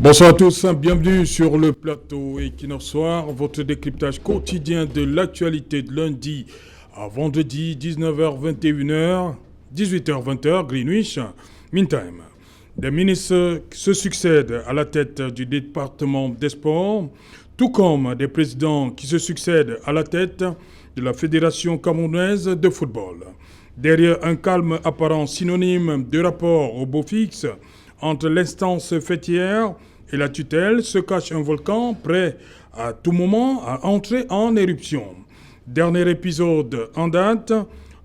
Bonsoir à tous, bienvenue sur le plateau Equinox Soir, votre décryptage quotidien de l'actualité de lundi à vendredi 19h-21h, 18h-20h, Greenwich, Meantime. Des ministres se succèdent à la tête du département des sports, tout comme des présidents qui se succèdent à la tête de la Fédération camerounaise de football. Derrière un calme apparent synonyme de rapport au beau fixe, entre l'instance fêtière et la tutelle se cache un volcan prêt à tout moment à entrer en éruption. Dernier épisode en date,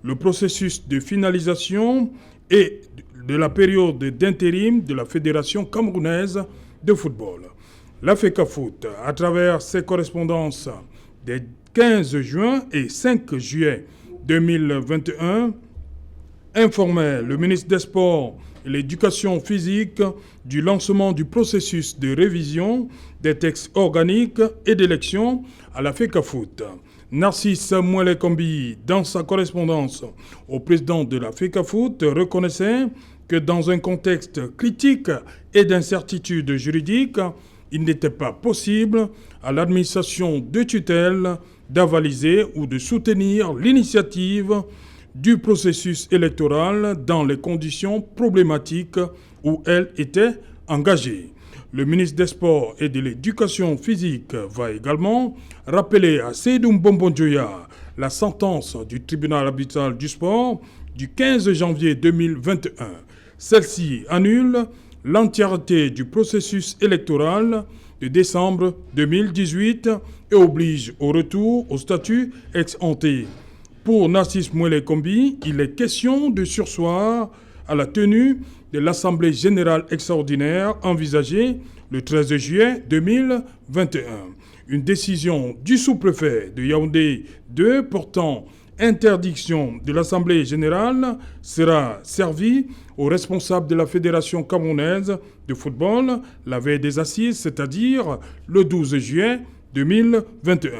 le processus de finalisation et de la période d'intérim de la Fédération camerounaise de football. La FECAFOOT, à travers ses correspondances des 15 juin et 5 juillet 2021, informait le ministre des Sports et l'Éducation physique du lancement du processus de révision des textes organiques et d'élection à la FECAFOOT. Narcisse Mouele-Kombi, dans sa correspondance au président de la FECAFOOT, reconnaissait que dans un contexte critique et d'incertitude juridique, il n'était pas possible à l'administration de tutelle d'avaliser ou de soutenir l'initiative du processus électoral dans les conditions problématiques où elle était engagée. Le ministre des Sports et de l'Éducation physique va également rappeler à Seydou Mbombo-Dioya la sentence du tribunal arbitral du sport du 15 janvier 2021. Celle-ci annule l'entièreté du processus électoral de décembre 2018 et oblige au retour au statut ex-ante. Pour Narcisse Mouele-Kombi, il est question de surseoir à la tenue de l'Assemblée générale extraordinaire envisagée le 13 juillet 2021. Une décision du sous-préfet de Yaoundé 2 portant interdiction de l'Assemblée générale sera servie aux responsables de la Fédération camerounaise de football la veille des assises, c'est-à-dire le 12 juillet 2021.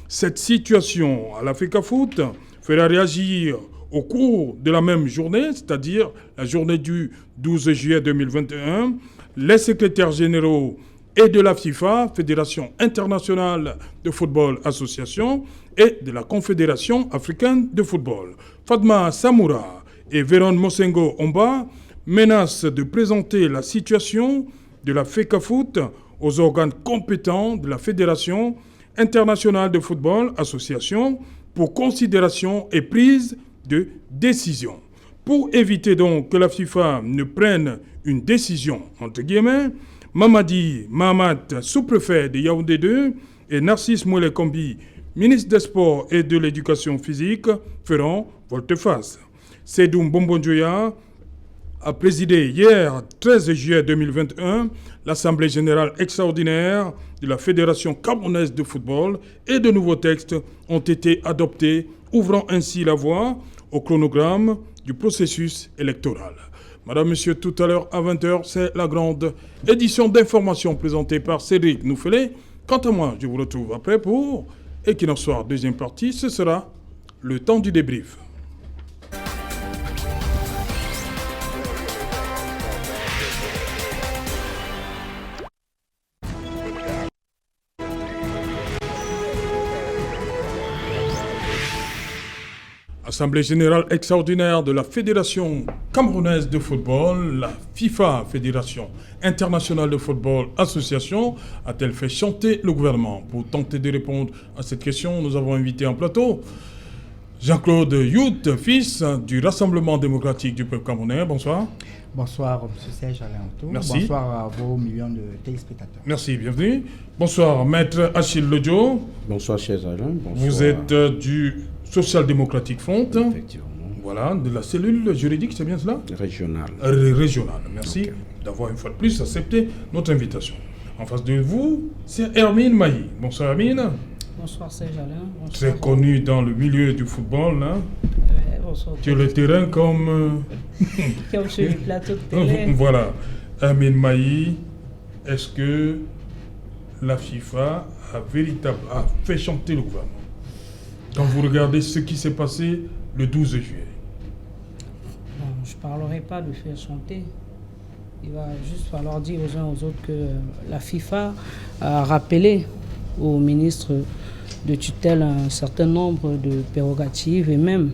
Cette situation à la FECAFOOT fera réagir au cours de la même journée, c'est-à-dire la journée du 12 juillet 2021, les secrétaires généraux et de la FIFA, Fédération internationale de football association, et de la Confédération africaine de football. Fatma Samoura et Véron Mosengo Omba menacent de présenter la situation de la FECAFOOT aux organes compétents de la Fédération internationale de football association pour considération et prise de décision. Pour éviter donc que la FIFA ne prenne une décision, entre guillemets, Mamadi Mahamat, sous-préfet de Yaoundé 2, et Narcisse Mouele-Kombi, ministre des Sports et de l'Éducation physique, feront volte-face. Seydou Mbombo-Dioya a présidé hier, 13 juillet 2021, l'Assemblée générale extraordinaire de la Fédération camerounaise de football et de nouveaux textes ont été adoptés, ouvrant ainsi la voie au chronogramme du processus électoral. Madame, Monsieur, tout à l'heure à 20h, c'est la grande édition d'information présentée par Cédric Nouffelé. Quant à moi, je vous retrouve après pour Equinox Soir, deuxième partie. Ce sera le temps du débrief. Assemblée générale extraordinaire de la Fédération camerounaise de football, la FIFA, Fédération internationale de football association, a-t-elle fait chanter le gouvernement? Pour tenter de répondre à cette question, nous avons invité en plateau Jean-Claude Youth, fils du Rassemblement démocratique du peuple camerounais. Bonsoir. Bonsoir, M. Serge Alentou. Merci. Bonsoir à vos millions de téléspectateurs. Merci, bienvenue. Bonsoir, Maître Achille Lodjo. Bonsoir, chers Alain. Bonsoir. Vous êtes du Social-démocratique Front. Effectivement. Voilà, de la cellule juridique, c'est bien cela? Régional. Régionale. Merci Okay. d'avoir une fois de plus accepté notre invitation. En face de vous, c'est Hermine Mailly. Bonsoir Hermine. Bonsoir Serge Alain. Bonsoir. Très connue dans le milieu du football. Hein. Bonsoir. Sur le terrain comme... Comme sur le plateau de télé. Voilà. Hermine Mailly, est-ce que la FIFA a fait chanter le gouvernement quand vous regardez ce qui s'est passé le 12 juillet? Bon, je ne parlerai pas de faire chanter. Il va juste falloir dire aux uns aux autres que la FIFA a rappelé au ministre de tutelle un certain nombre de prérogatives et même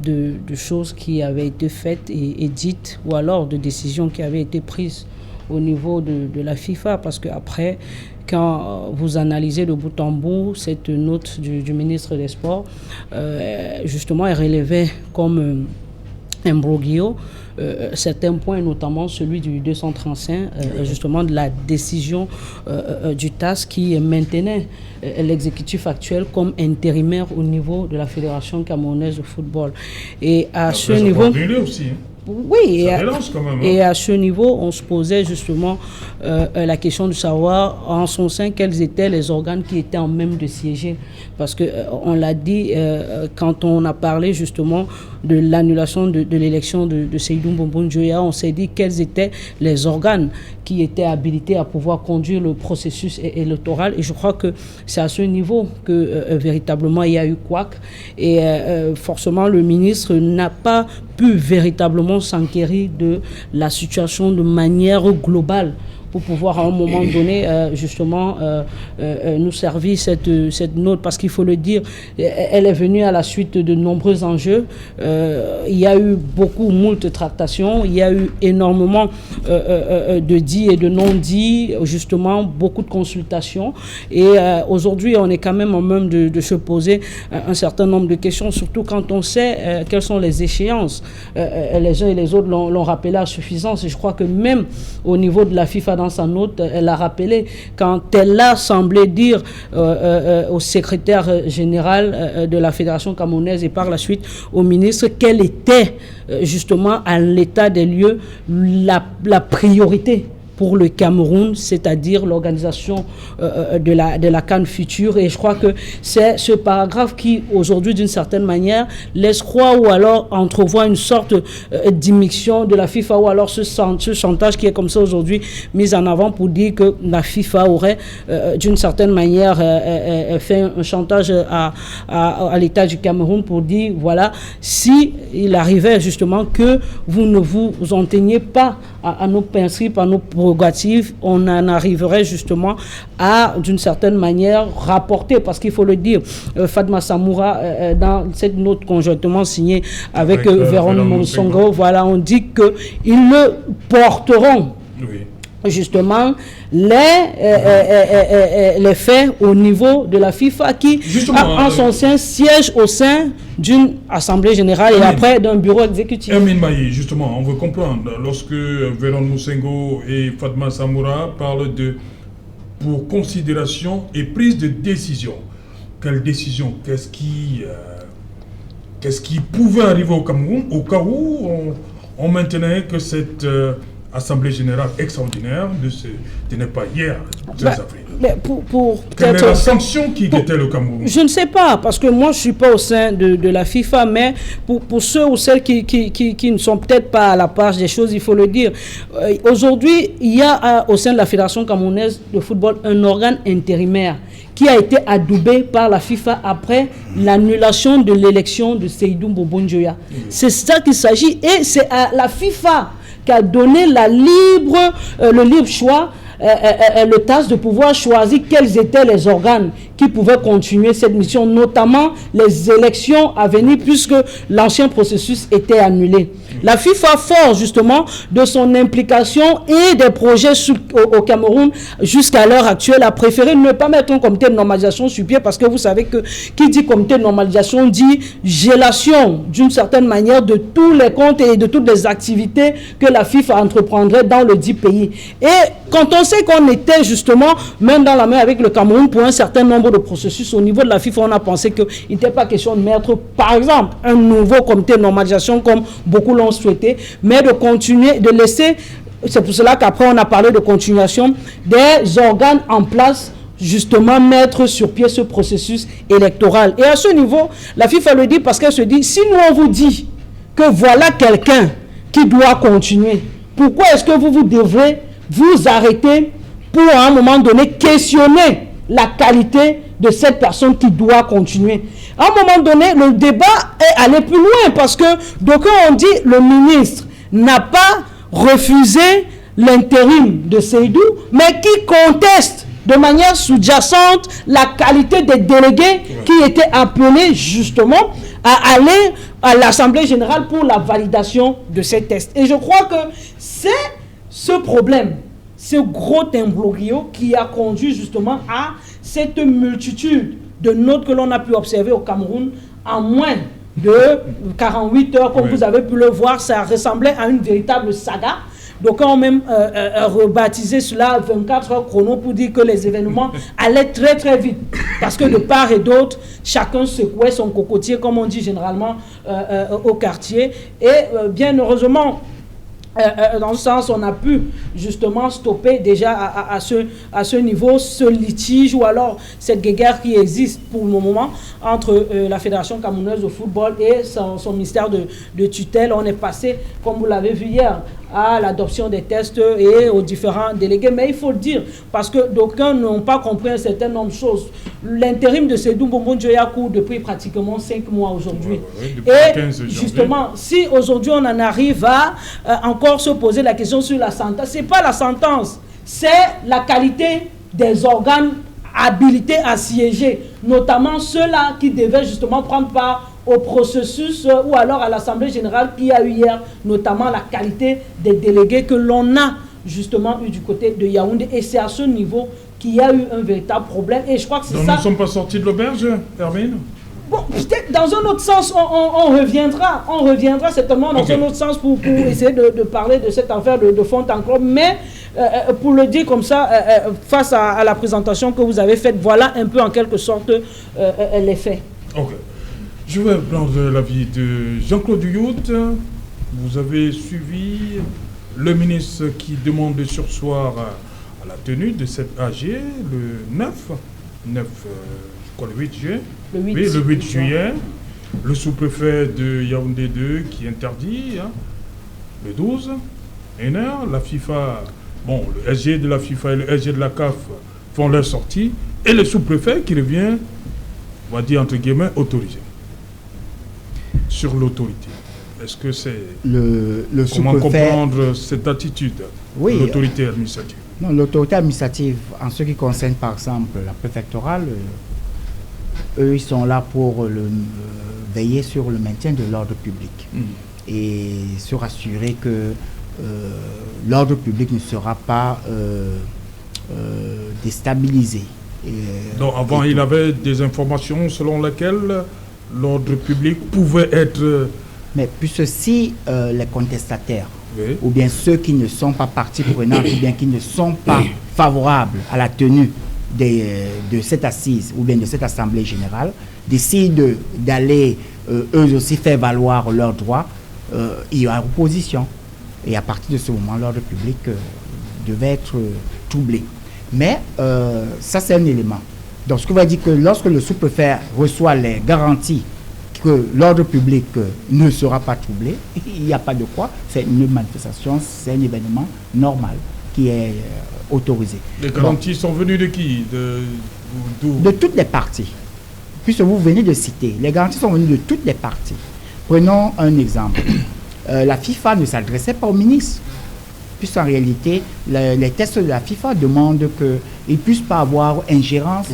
de choses qui avaient été faites et dites, ou alors de décisions qui avaient été prises au niveau de la FIFA, parce qu'après, quand vous analysez de bout en bout cette note du ministre des Sports, justement, elle relevait comme imbroglio certains points, notamment celui du 235, justement de la décision du TAS qui maintenait l'exécutif actuel comme intérimaire au niveau de la Fédération camerounaise de football. Et à ce niveau... Aussi, hein. Oui, Quand même, hein. Et à ce niveau, on se posait justement la question de savoir en son sein quels étaient les organes qui étaient en même de siéger. Parce qu'on l'a dit quand on a parlé justement de l'annulation de l'élection de Seydou Mbombo Njoya, on s'est dit quels étaient les organes qui étaient habilités à pouvoir conduire le processus électoral. Et je crois que c'est à ce niveau que véritablement il y a eu couac. Et forcément, le ministre n'a pas pu véritablement s'enquérir de la situation de manière globale pour pouvoir à un moment donné justement nous servir cette note, parce qu'il faut le dire, elle est venue à la suite de nombreux enjeux. Il y a eu moult tractations, il y a eu énormément de dits et de non-dits, justement beaucoup de consultations, et aujourd'hui on est quand même en même de se poser un certain nombre de questions, surtout quand on sait quelles sont les échéances. Les uns et les autres l'ont rappelé à suffisance, et je crois que même au niveau de la FIFA, dans sa note, elle a rappelé, quand elle a semblé dire au secrétaire général de la Fédération camerounaise et par la suite au ministre quelle était justement à l'état des lieux la priorité pour le Cameroun, c'est-à-dire l'organisation de la CAN future. Et je crois que c'est ce paragraphe qui, aujourd'hui, d'une certaine manière, laisse croire ou alors entrevoit une sorte d'immixtion de la FIFA, ou alors ce chantage qui est comme ça aujourd'hui mis en avant pour dire que la FIFA aurait, d'une certaine manière, fait un chantage à l'État du Cameroun pour dire, voilà, si il arrivait justement que vous ne vous en teniez pas à nos principes, à nos prérogatives, on en arriverait justement à, d'une certaine manière, rapporter, parce qu'il faut le dire, Fatma Samoura, dans cette note conjointement signée avec Véronique Monsongo, voilà, on dit qu'ils le porteront. Oui. Justement, les faits au niveau de la FIFA qui, en son sein, siège au sein d'une assemblée générale et après d'un bureau exécutif. Hermine Maillet, justement, on veut comprendre, lorsque Véronique Monsongo et Fatma Samoura parlent de pour considération et prise de décision, quelle décision, qu'est-ce qui pouvait arriver au Cameroun au cas où on maintenait que cette Assemblée générale extraordinaire ne tenait pas hier, 13 avril. Quelle est la sanction qui guettait le Cameroun? Je ne sais pas, parce que moi je ne suis pas au sein de la FIFA, mais pour ceux ou celles qui ne sont peut-être pas à la page des choses, il faut le dire. Aujourd'hui, il y a au sein de la Fédération camerounaise de football un organe intérimaire qui a été adoubé par la FIFA après l'annulation de l'élection de Seydou Mbombo Njoya. C'est ça qu'il s'agit, et c'est à la FIFA qui a donné le libre choix, le TAS de pouvoir choisir quels étaient les organes qui pouvaient continuer cette mission, notamment les élections à venir, puisque l'ancien processus était annulé. La FIFA, fort justement de son implication et des projets au Cameroun jusqu'à l'heure actuelle, a préféré ne pas mettre un comité de normalisation sur pied, parce que vous savez que qui dit comité de normalisation dit gélation d'une certaine manière de tous les comptes et de toutes les activités que la FIFA entreprendrait dans le dit pays. Et quand on sait qu'on était justement main dans la main avec le Cameroun pour un certain nombre de processus au niveau de la FIFA, on a pensé qu'il n'était pas question de mettre, par exemple, un nouveau comité de normalisation comme beaucoup l'ont souhaité, mais de continuer, de laisser, c'est pour cela qu'après on a parlé de continuation, des organes en place, justement mettre sur pied ce processus électoral. Et à ce niveau, la FIFA le dit parce qu'elle se dit, si nous on vous dit que voilà quelqu'un qui doit continuer, pourquoi est-ce que vous devrez vous arrêter pour à un moment donné questionner la qualité de cette personne qui doit continuer? À un moment donné, le débat est allé plus loin, parce que d'aucuns ont dit le ministre n'a pas refuser l'intérim de Seydou, mais qui conteste de manière sous-jacente la qualité des délégués qui étaient appelés justement à aller à l'Assemblée générale pour la validation de ces tests. Et je crois que c'est ce problème, ce gros imbroglio qui a conduit justement à cette multitude de notes que l'on a pu observer au Cameroun en moins de 48 heures, comme vous avez pu le voir. Ça ressemblait à une véritable saga. Donc on a même rebaptisé cela 24 heures chrono pour dire que les événements allaient très très vite. Parce que de part et d'autre, chacun secouait son cocotier, comme on dit généralement au quartier. Et bien heureusement, dans ce sens, on a pu justement stopper déjà à ce niveau ce litige ou alors cette guéguerre qui existe pour le moment entre la Fédération camerounaise de football et son ministère de tutelle. On est passé, comme vous l'avez vu hier, à l'adoption des tests et aux différents délégués. Mais il faut le dire, parce que d'aucuns n'ont pas compris un certain nombre de choses. L'intérim de Seydou Mbombo Njoya court depuis pratiquement 5 mois aujourd'hui. Et justement, si aujourd'hui on en arrive à encore se poser la question sur la sentence, ce n'est pas la sentence, c'est la qualité des organes habilités à siéger, notamment ceux-là qui devaient justement prendre part au processus ou alors à l'Assemblée générale qui a eu hier, notamment la qualité des délégués que l'on a justement eu du côté de Yaoundé. Et c'est à ce niveau qu'il y a eu un véritable problème. Et je crois que c'est ça. Donc nous ne sommes pas sortis de l'auberge, Hermine? Bon, peut-être dans un autre sens, on reviendra certainement dans un autre sens pour essayer de parler de cette affaire de fond en comble. Mais pour le dire comme ça, face à la présentation que vous avez faite, voilà un peu en quelque sorte les faits. Ok. Je vais prendre l'avis de Jean-Claude Youth. Vous avez suivi le ministre qui demande de surseoir à la tenue de cette AG le 9 le 8 juillet. Le 8 juillet. Le sous-préfet de Yaoundé 2 qui interdit le 12, 1h. La FIFA, bon, le SG de la FIFA et le SG de la CAF font leur sortie. Et le sous-préfet qui revient, on va dire entre guillemets, autorisé. Sur l'autorité. Est-ce que c'est... Comment comprendre cette attitude de l'autorité administrative? Non, l'autorité administrative, en ce qui concerne par exemple la préfectorale, eux, ils sont là pour veiller sur le maintien de l'ordre public et se rassurer que l'ordre public ne sera pas déstabilisé. Donc avant, il avait des informations selon lesquelles l'ordre public pouvait être... Mais puisque si les contestataires, ou bien ceux qui ne sont pas partie prenante, ou bien qui ne sont pas favorables à la tenue de cette assise, ou bien de cette assemblée générale, décident d'aller eux aussi faire valoir leurs droits, il y aura opposition. Et à partir de ce moment, l'ordre public devait être troublé. Mais ça, c'est un élément. Donc, ce qui va dire que lorsque le sous-préfet reçoit les garanties que l'ordre public ne sera pas troublé, il n'y a pas de quoi. C'est une manifestation, c'est un événement normal qui est autorisé. Les garanties sont venues de qui? De toutes les parties. Puisque vous venez de citer, les garanties sont venues de toutes les parties. Prenons un exemple. La FIFA ne s'adressait pas au ministre. Puisqu'en réalité, les tests de la FIFA demandent qu'ils ne puissent pas avoir ingérence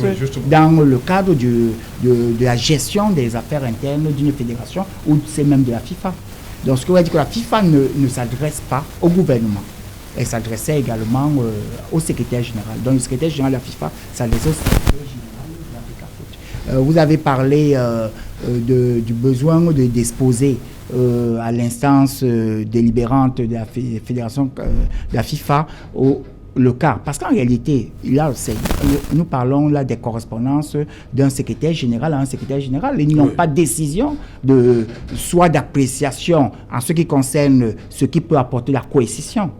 dans le cadre de la gestion des affaires internes d'une fédération ou c'est même de la FIFA. Donc, ce qui veut dire que la FIFA ne s'adresse pas au gouvernement. Elle s'adressait également au secrétaire général. Donc, le secrétaire général de la FIFA s'adressait au secrétaire général de l'Africa Foot. Vous avez parlé du besoin de disposer à l'instance délibérante de la fédération de la FIFA le cas. Parce qu'en réalité, là, nous parlons là des correspondances d'un secrétaire général à un secrétaire général. Ils n'ont pas de décision soit d'appréciation en ce qui concerne ce qui peut apporter la cohésion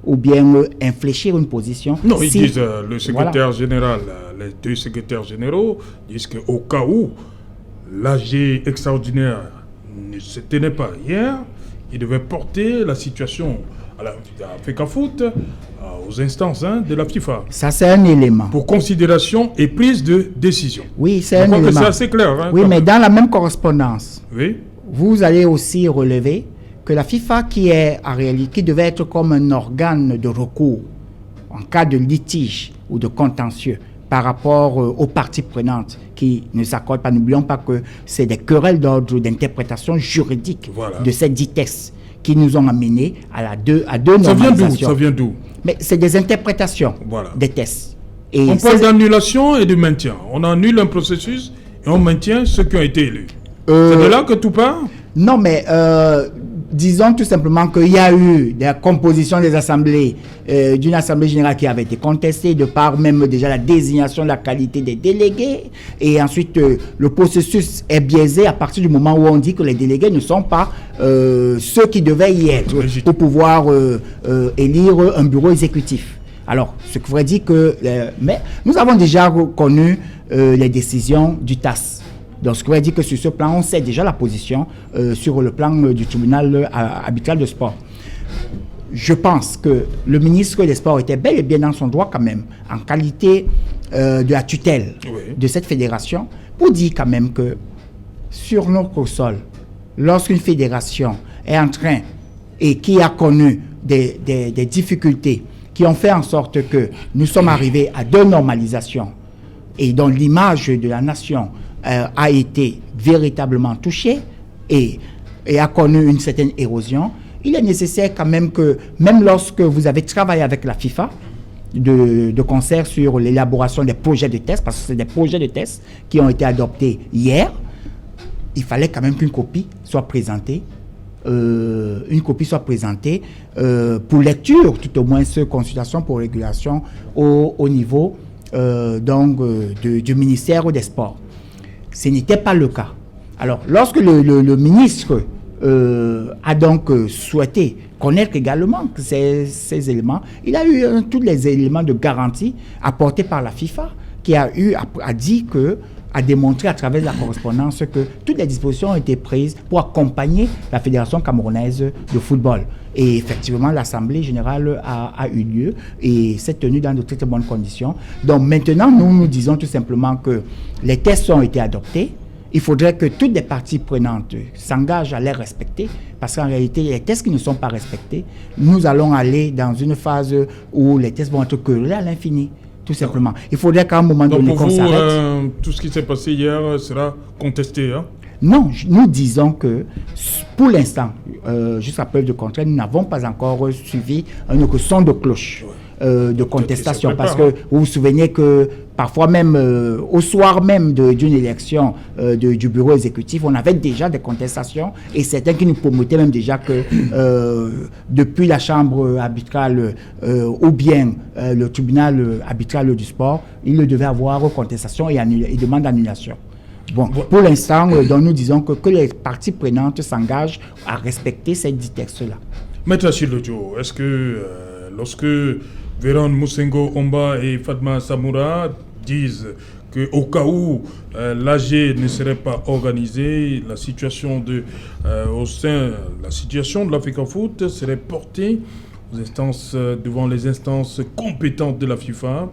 ou bien infléchir une position. Non, ils disent, le secrétaire général, les deux secrétaires généraux disent qu'au cas où l'AG extraordinaire ne se tenait pas hier, il devait porter la situation à l'Africa Foot, aux instances de la FIFA. Ça, c'est un élément. Pour considération et prise de décision. Oui, c'est un élément. C'est assez clair. Oui, mais dans la même correspondance, oui, vous allez aussi relever que la FIFA, qui devait être comme un organe de recours en cas de litige ou de contentieux par rapport aux parties prenantes qui ne s'accordent pas. N'oublions pas que c'est des querelles d'ordre d'interprétation juridique de ces 10 textes qui nous ont amenés à deux normalisations. Ça vient d'où? Mais c'est des interprétations des tests. Et on parle d'annulation et de maintien. On annule un processus et on maintient ceux qui ont été élus. C'est de là que tout part? Non, mais disons tout simplement qu'il y a eu des compositions des assemblées, d'une assemblée générale qui avait été contestée, de par même déjà la désignation de la qualité des délégués. Et ensuite, le processus est biaisé à partir du moment où on dit que les délégués ne sont pas ceux qui devaient y être pour pouvoir élire un bureau exécutif. Alors, ce qui voudrait dire que... mais nous avons déjà connu les décisions du TAS. Donc, ce qui veut dire que sur ce plan, on sait déjà la position sur le plan du tribunal arbitral de sport. Je pense que le ministre des Sports était bel et bien dans son droit quand même, en qualité de la tutelle de cette fédération, pour dire quand même que sur notre sol, lorsqu'une fédération est en train et qui a connu des difficultés qui ont fait en sorte que nous sommes arrivés à 2 normalisations et dont l'image de la nation a été véritablement touché et a connu une certaine érosion, il est nécessaire quand même que, même lorsque vous avez travaillé avec la FIFA, de concert sur l'élaboration des projets de tests, parce que c'est des projets de tests qui ont été adoptés hier, il fallait quand même qu'une copie soit présentée, pour lecture, tout au moins consultation pour régulation au niveau du ministère des Sports. Ce n'était pas le cas. Alors, lorsque le ministre a donc souhaité connaître également ces éléments, il a eu tous les éléments de garantie apportés par la FIFA, qui a démontré à travers la correspondance que toutes les dispositions ont été prises pour accompagner la Fédération camerounaise de football. Et effectivement, l'Assemblée générale a eu lieu et s'est tenue dans de très, très bonnes conditions. Donc maintenant, nous disons tout simplement que les tests ont été adoptés. Il faudrait que toutes les parties prenantes s'engagent à les respecter, parce qu'en réalité, les tests qui ne sont pas respectés, nous allons aller dans une phase où les tests vont être querellés à l'infini. Tout simplement. Il faudrait qu'à un moment donné, qu'on s'arrête. Tout ce qui s'est passé hier sera contesté, hein? Non, nous disons que pour l'instant, jusqu'à preuve de contraire, nous n'avons pas encore suivi un son de cloche de contestation. Parce que vous vous souvenez que parfois même, au soir même d'une élection du bureau exécutif, on avait déjà des contestations et certains qui nous promettaient même déjà que depuis la chambre arbitrale ou bien le tribunal arbitral du sport, il ne devait avoir contestation et demande d'annulation. Bon, pour l'instant, nous disons que les parties prenantes s'engagent à respecter ces 10 textes-là. Maître Achille Lodjo, est-ce que lorsque Véron Moussengo Omba et Fatma Samoura disent qu'au cas où l'AG ne serait pas organisée, la situation de l'Africa Foot serait portée devant les instances compétentes de la FIFA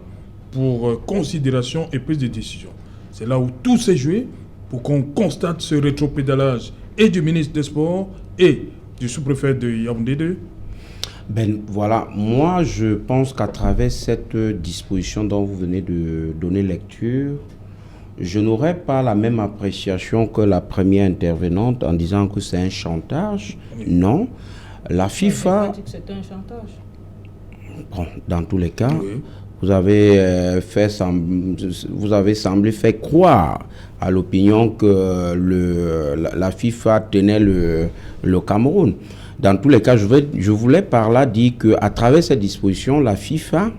pour considération et prise de décision? C'est là où tout s'est joué pour qu'on constate ce rétropédalage et du ministre des Sports et du sous-préfet de Yaoundé 2. Ben voilà, moi je pense qu'à travers cette disposition dont vous venez de donner lecture, je n'aurais pas la même appréciation que la première intervenante en disant que c'est un chantage. Oui. Non, la FIFA... dit que c'était un chantage. Bon, dans tous les cas... Oui. Vous avez semblé faire croire à l'opinion que la FIFA tenait le Cameroun. Dans tous les cas, je voulais par là dire qu'à travers cette disposition, la FIFA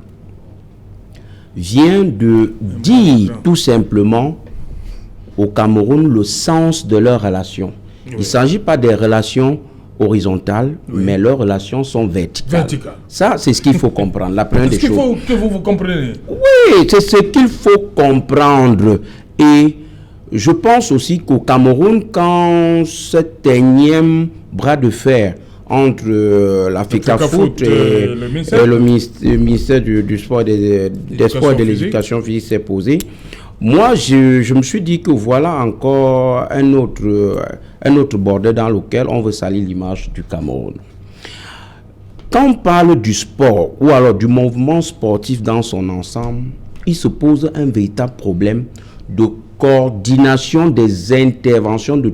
vient de dire tout simplement au Cameroun le sens de leurs relations. Oui. Il ne s'agit pas des relations horizontales, oui, mais leurs relations sont verticales. Ça, c'est ce qu'il faut comprendre. La première des choses. Est-ce qu'il faut que vous compreniez? Oui, c'est ce qu'il faut comprendre. Et je pense aussi qu'au Cameroun, quand cet énième bras de fer entre l'Africa Foot et le ministère du Sport, des Sports et de l'Éducation physique s'est posé, moi, je me suis dit que voilà encore un autre bordel dans lequel on veut salir l'image du Cameroun. Quand on parle du sport ou alors du mouvement sportif dans son ensemble, il se pose un véritable problème de coordination des interventions de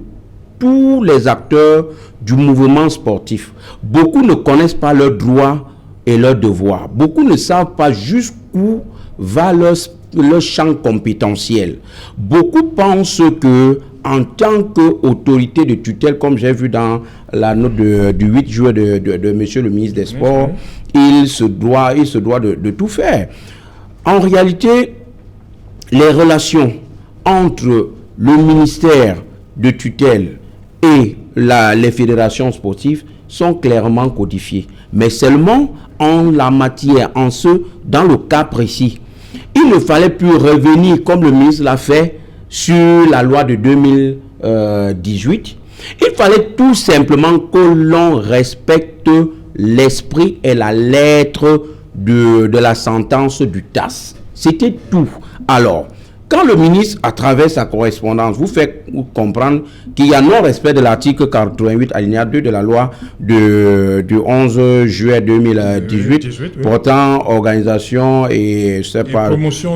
tous les acteurs du mouvement sportif. Beaucoup ne connaissent pas leurs droits et leurs devoirs. Beaucoup ne savent pas jusqu'où va leur champ compétentiel. Beaucoup pensent que, en tant qu'autorité de tutelle, comme j'ai vu dans la note du 8 juin de Monsieur le ministre des Sports, il se doit de tout faire. En réalité, les relations entre le ministère de tutelle et les fédérations sportives sont clairement codifiées. Mais seulement en la matière, dans le cas précis. Il ne fallait plus revenir, comme le ministre l'a fait, sur la loi de 2018. Il fallait tout simplement que l'on respecte l'esprit et la lettre de la sentence du TAS. C'était tout. Alors, quand le ministre, à travers sa correspondance, vous fait comprendre qu'il y a non-respect de l'article 88 alinéa 2 de la loi du 11 juillet 2018 portant organisation et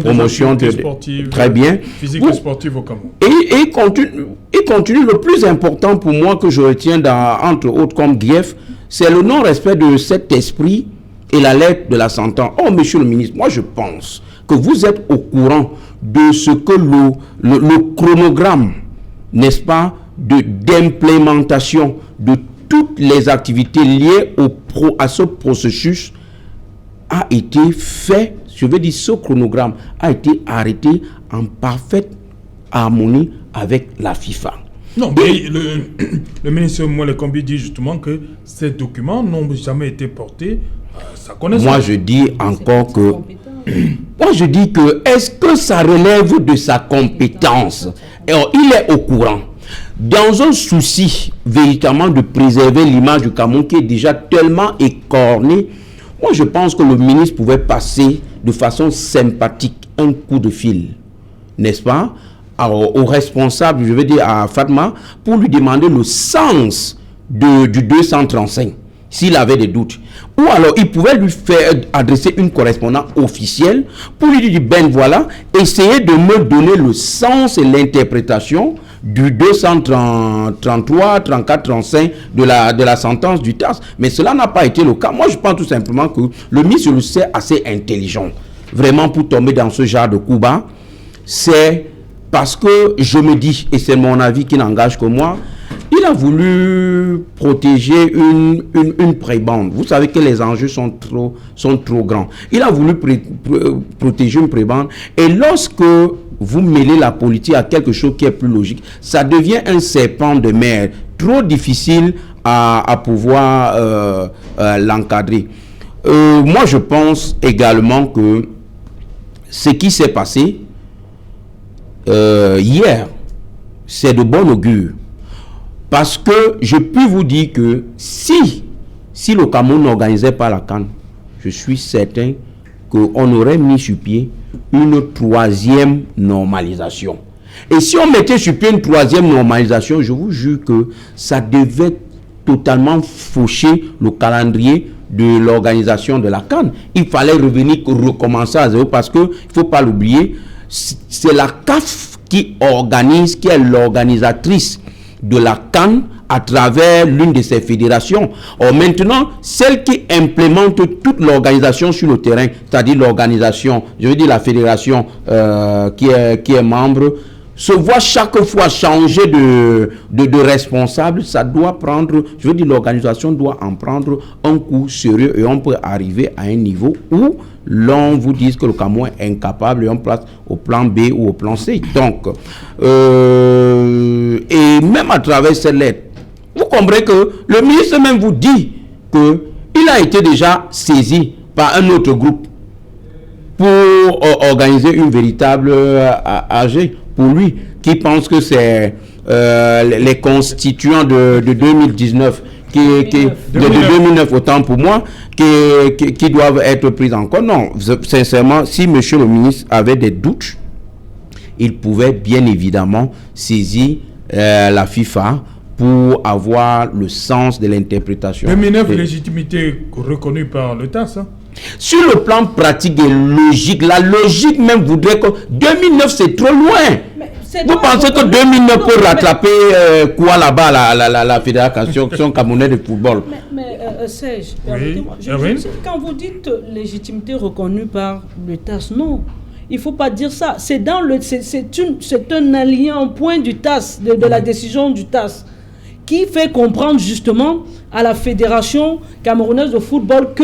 promotion des sportives, très bien, physique et sportive au Cameroun. Et continue, le plus important pour moi que je retiens entre autres comme grief, c'est le non-respect de cet esprit et la lettre de la sentence. Oh, monsieur le ministre, moi je pense que vous êtes au courant de ce que le chronogramme, n'est-ce pas, d'implémentation de toutes les activités liées à ce processus a été fait. Je veux dire, ce chronogramme a été arrêté en parfaite harmonie avec la FIFA. Non, mais le ministre Moulé Kombi dit justement que ces documents n'ont jamais été portés à sa connaissance. Moi, je dis encore que... Moi, je dis que, est-ce que ça relève de sa compétence? Alors, il est au courant. Dans un souci, véritablement, de préserver l'image du Cameroun qui est déjà tellement écornée, moi, je pense que le ministre pouvait passer de façon sympathique un coup de fil, n'est-ce pas, au responsable, je veux dire à Fatma, pour lui demander le sens du 235. S'il avait des doutes. Ou alors, il pouvait lui faire adresser une correspondance officielle pour lui dire, ben voilà, essayez de me donner le sens et l'interprétation du 233, 34, 35 de la sentence du TAS. Mais cela n'a pas été le cas. Moi, je pense tout simplement que le ministre le sait assez intelligent. Vraiment, pour tomber dans ce genre de coup bas, c'est parce que je me dis, et c'est mon avis qui n'engage que moi, il a voulu protéger une prébande. Vous savez que les enjeux sont trop grands. Il a voulu protéger une prébande. Et lorsque vous mêlez la politique à quelque chose qui est plus logique, ça devient un serpent de mer trop difficile à pouvoir l'encadrer. Moi, je pense également que ce qui s'est passé hier, c'est de bon augure. Parce que je peux vous dire que si le Cameroun n'organisait pas la CAN, je suis certain qu'on aurait mis sur pied une troisième normalisation. Et si on mettait sur pied une troisième normalisation, je vous jure que ça devait totalement faucher le calendrier de l'organisation de la CAN. Il fallait recommencer à zéro parce qu'il ne faut pas l'oublier, c'est la CAF qui est l'organisatrice de la CAN à travers l'une de ses fédérations. Or maintenant, celle qui implémente toute l'organisation sur le terrain, c'est-à-dire l'organisation, je veux dire la fédération qui est membre, se voit chaque fois changer de responsable. Ça doit prendre, je veux dire l'organisation doit en prendre un coup sérieux et on peut arriver à un niveau où l'on vous dit que le Cameroun est incapable et on place au plan B ou au plan C. Donc, et même à travers cette lettre, vous comprenez que le ministre même vous dit qu'il a été déjà saisi par un autre groupe pour organiser une véritable AG pour lui, qui pense que c'est les constituants de 2019 de 2009 autant pour moi qui doivent être pris en compte. Non, sincèrement, si monsieur le ministre avait des doutes, il pouvait bien évidemment saisir la FIFA pour avoir le sens de l'interprétation. 2009, légitimité reconnue par le TAS. Hein? Sur le plan pratique et logique, la logique même voudrait que 2009 c'est trop loin. Vous pensez que 2009 peut rattraper quoi là-bas, la Fédération camerounaise de football? Mais Serge, oui. Quand vous dites légitimité reconnue par le TAS, non. Il ne faut pas dire ça. C'est un allié en point du TAS, de la décision du TAS, qui fait comprendre justement à la Fédération camerounaise de football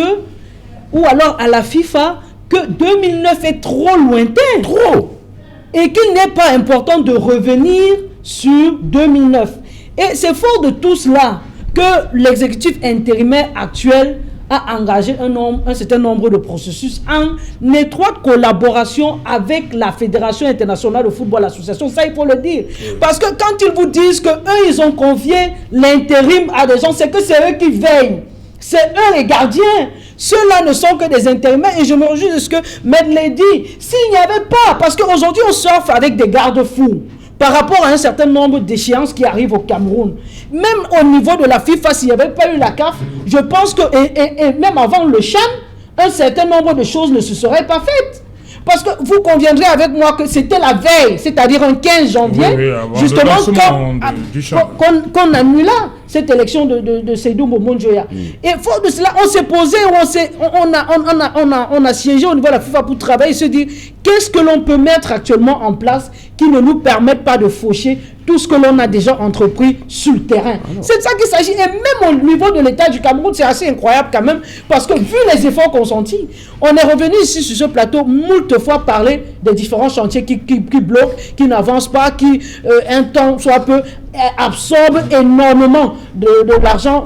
ou alors à la FIFA, que 2009 est trop lointain. Trop. Et qu'il n'est pas important de revenir sur 2009. Et c'est fort de tout cela que l'exécutif intérimaire actuel a engagé un certain nombre de processus en étroite collaboration avec la Fédération internationale de football association. Ça, il faut le dire. Parce que quand ils vous disent qu'eux, ils ont confié l'intérim à des gens, c'est que c'est eux qui veillent. C'est eux les gardiens. Ceux-là ne sont que des intérimaires. Et je me réjouis de ce que Medley dit. S'il n'y avait pas, parce qu'aujourd'hui on surfe avec des garde-fous par rapport à un certain nombre d'échéances qui arrivent au Cameroun. Même au niveau de la FIFA, s'il n'y avait pas eu la CAF, je pense que, et même avant le CHAN, un certain nombre de choses ne se seraient pas faites. Parce que vous conviendrez avec moi que c'était la veille, c'est-à-dire un 15 janvier, justement, qu'on annula cette élection de Seydou Momonjoya. Et fort de cela, on s'est posé, on a siégé au niveau de la FIFA pour travailler et se dire qu'est-ce que l'on peut mettre actuellement en place qui ne nous permette pas de faucher tout ce que l'on a déjà entrepris sur le terrain. C'est de ça qu'il s'agit. Et même au niveau de l'État du Cameroun, c'est assez incroyable quand même, parce que vu les efforts consentis, on est revenu ici sur ce plateau moult fois parler des différents chantiers qui bloquent, qui n'avancent pas, qui un temps soit peu absorbent énormément de l'argent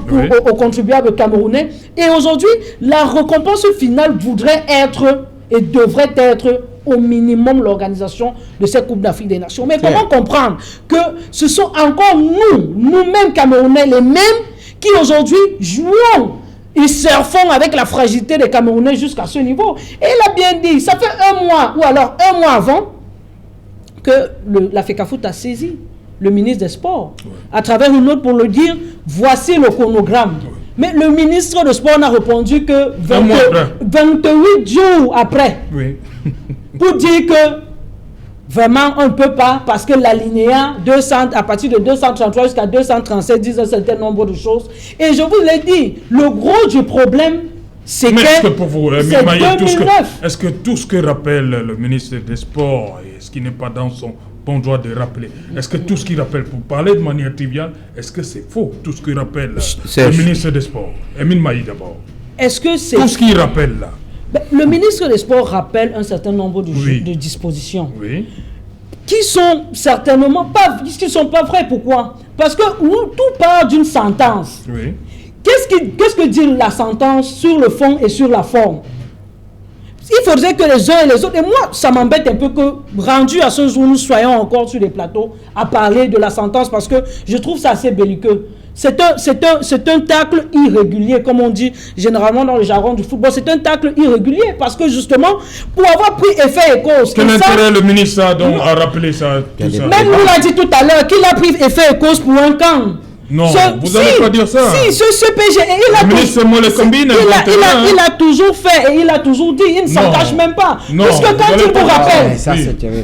aux contribuables camerounais. Et aujourd'hui, la récompense finale voudrait être et devrait être au minimum l'organisation de cette Coupe d'Afrique des Nations. Mais comment comprendre que ce sont encore nous-mêmes Camerounais, les mêmes qui aujourd'hui jouons et surfons avec la fragilité des Camerounais jusqu'à ce niveau. Et il a bien dit, ça fait un mois ou alors un mois avant que la FECAFOOT a saisi le ministre des Sports à travers une note pour le dire, voici le chronogramme. Mais le ministre des Sports n'a répondu que 28 jours après. Pour dire que vraiment on ne peut pas, parce que l'alinéa 200 à partir de 233 jusqu'à 237 disent un certain nombre de choses. Et je vous l'ai dit, le gros du problème, c'est que est-ce que pour vous, c'est 2009. Est-ce que tout ce que rappelle le ministre des Sports, et ce qui n'est pas dans son bon droit de rappeler, est-ce que tout ce qu'il rappelle, pour parler de manière triviale, est-ce que c'est faux, tout ce que rappelle le ministre des Sports? Emine Maï d'abord. Est-ce que c'est... Tout ce qu'il rappelle là. Le ministre des Sports rappelle un certain nombre de dispositions qui sont certainement pas, qui sont pas vraies. Pourquoi? Parce que tout part d'une sentence. Qu'est-ce que dit la sentence sur le fond et sur la forme? Il faudrait que les uns et les autres, et moi ça m'embête un peu que rendu à ce jour nous soyons encore sur les plateaux à parler de la sentence, parce que je trouve ça assez belliqueux. C'est un tacle irrégulier, comme on dit généralement dans le jargon du football. C'est un tacle irrégulier parce que justement, pour avoir pris effet et cause... Quel intérêt le ministre a rappelé ça, tout ça? Même nous l'a dit tout à l'heure, qu'il a pris effet et cause pour un camp. Non, vous n'allez pas dire ça. Si, ce PG, il a toujours fait et il a toujours dit, il ne s'en cache même pas.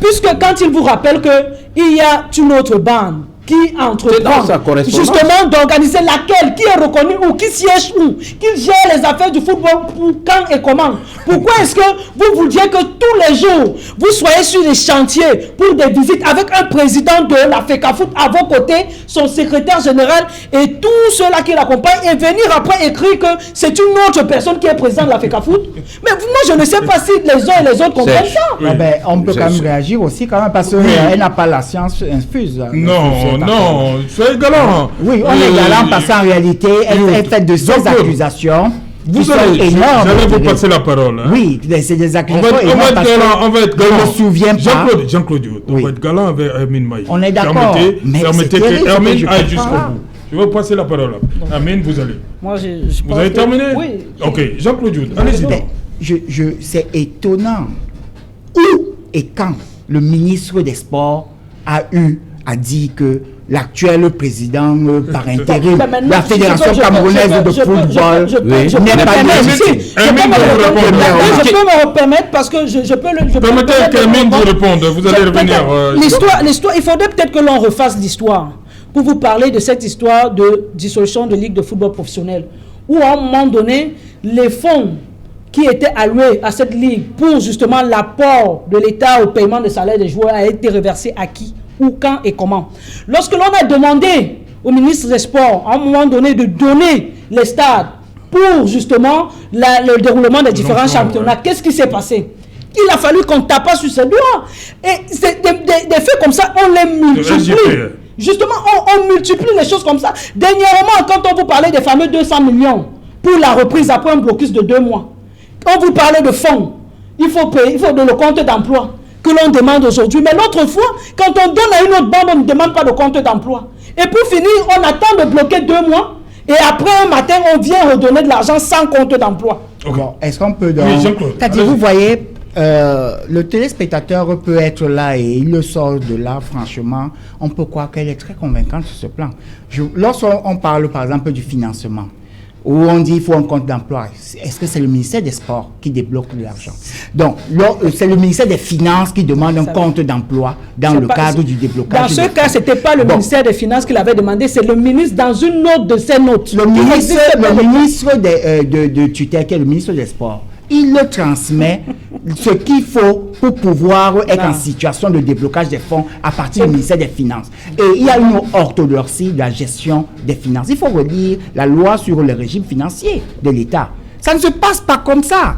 Puisque quand il vous rappelle qu'il y a une autre bande qui entreprend justement d'organiser laquelle, qui est reconnue ou qui siège où, qui gère les affaires du football, pour quand et comment. Pourquoi est-ce que vous vouliez que tous les jours vous soyez sur les chantiers pour des visites avec un président de la FECAFOOT à vos côtés, son secrétaire général et tous ceux-là qui l'accompagnent, et venir après écrire que c'est une autre personne qui est président de la FECAFOOT? Mais moi je ne sais pas si les uns et les autres comprennent ça. On peut quand même réagir aussi quand même, parce qu'elle n'a pas la science infuse. Non, soyez galant. Oui, on est galant parce qu'en réalité, elle fait de ces accusations. Vous allez vous passer la parole. Oui, c'est des accusations on va être galant. Je ne me souviens pas. Jean-Claude, on va être galant avec Hermine Maï. On est d'accord. Permettez que Hermine aille jusqu'au bout. Je vais vous passer la parole. Hermine, vous allez. Vous avez terminé? Oui. Ok, Jean-Claude, allez-y. C'est étonnant. Où et quand le ministre des Sports a dit que l'actuel président par intérim de la Fédération camerounaise de football n'est pas légitime. Je peux me permettre parce que je peux le... Permettez à Camille de répondre, vous allez revenir. L'histoire, il faudrait peut-être que l'on refasse l'histoire pour vous parler de cette histoire de dissolution de ligue de football professionnel, où à un moment donné, les fonds qui étaient alloués à cette ligue pour justement l'apport de l'État au paiement des salaires des joueurs a été reversé à qui, où, quand et comment. Lorsque l'on a demandé au ministre des Sports, à un moment donné, de donner les stades pour justement le déroulement des différents championnats, qu'est-ce qui s'est passé? Il a fallu qu'on tape sur ses doigts. Et c'est des faits comme ça, on les multiplie. Justement, on multiplie les choses comme ça. Dernièrement, quand on vous parlait des fameux 200 millions pour la reprise après un blocus de 2 mois, quand vous parlez de fonds, il faut payer, il faut de le compte d'emploi que l'on demande aujourd'hui. Mais l'autre fois, quand on donne à une autre bande, on ne demande pas de compte d'emploi. Et pour finir, on attend de bloquer 2 mois. Et après un matin, on vient redonner de l'argent sans compte d'emploi. Bon, est-ce qu'on peut... vous voyez, le téléspectateur peut être là et il le sort de là, franchement, on peut croire qu'elle est très convaincante sur ce plan. Lorsqu'on parle, par exemple, du financement, où on dit qu'il faut un compte d'emploi, est-ce que c'est le ministère des Sports qui débloque de l'argent? Donc, c'est le ministère des Finances qui demande un compte d'emploi dans le cadre du déblocage. Dans ce cas, ce n'était pas le ministère des Finances qui l'avait demandé, c'est le ministre dans une note de ses notes. Le ministre de tutelle, qui est le ministre des Sports, il le transmet ce qu'il faut pour pouvoir être en situation de déblocage des fonds à partir du ministère des Finances. Et il y a une orthodoxie de la gestion des finances. Il faut relire la loi sur le régime financier de l'État. Ça ne se passe pas comme ça.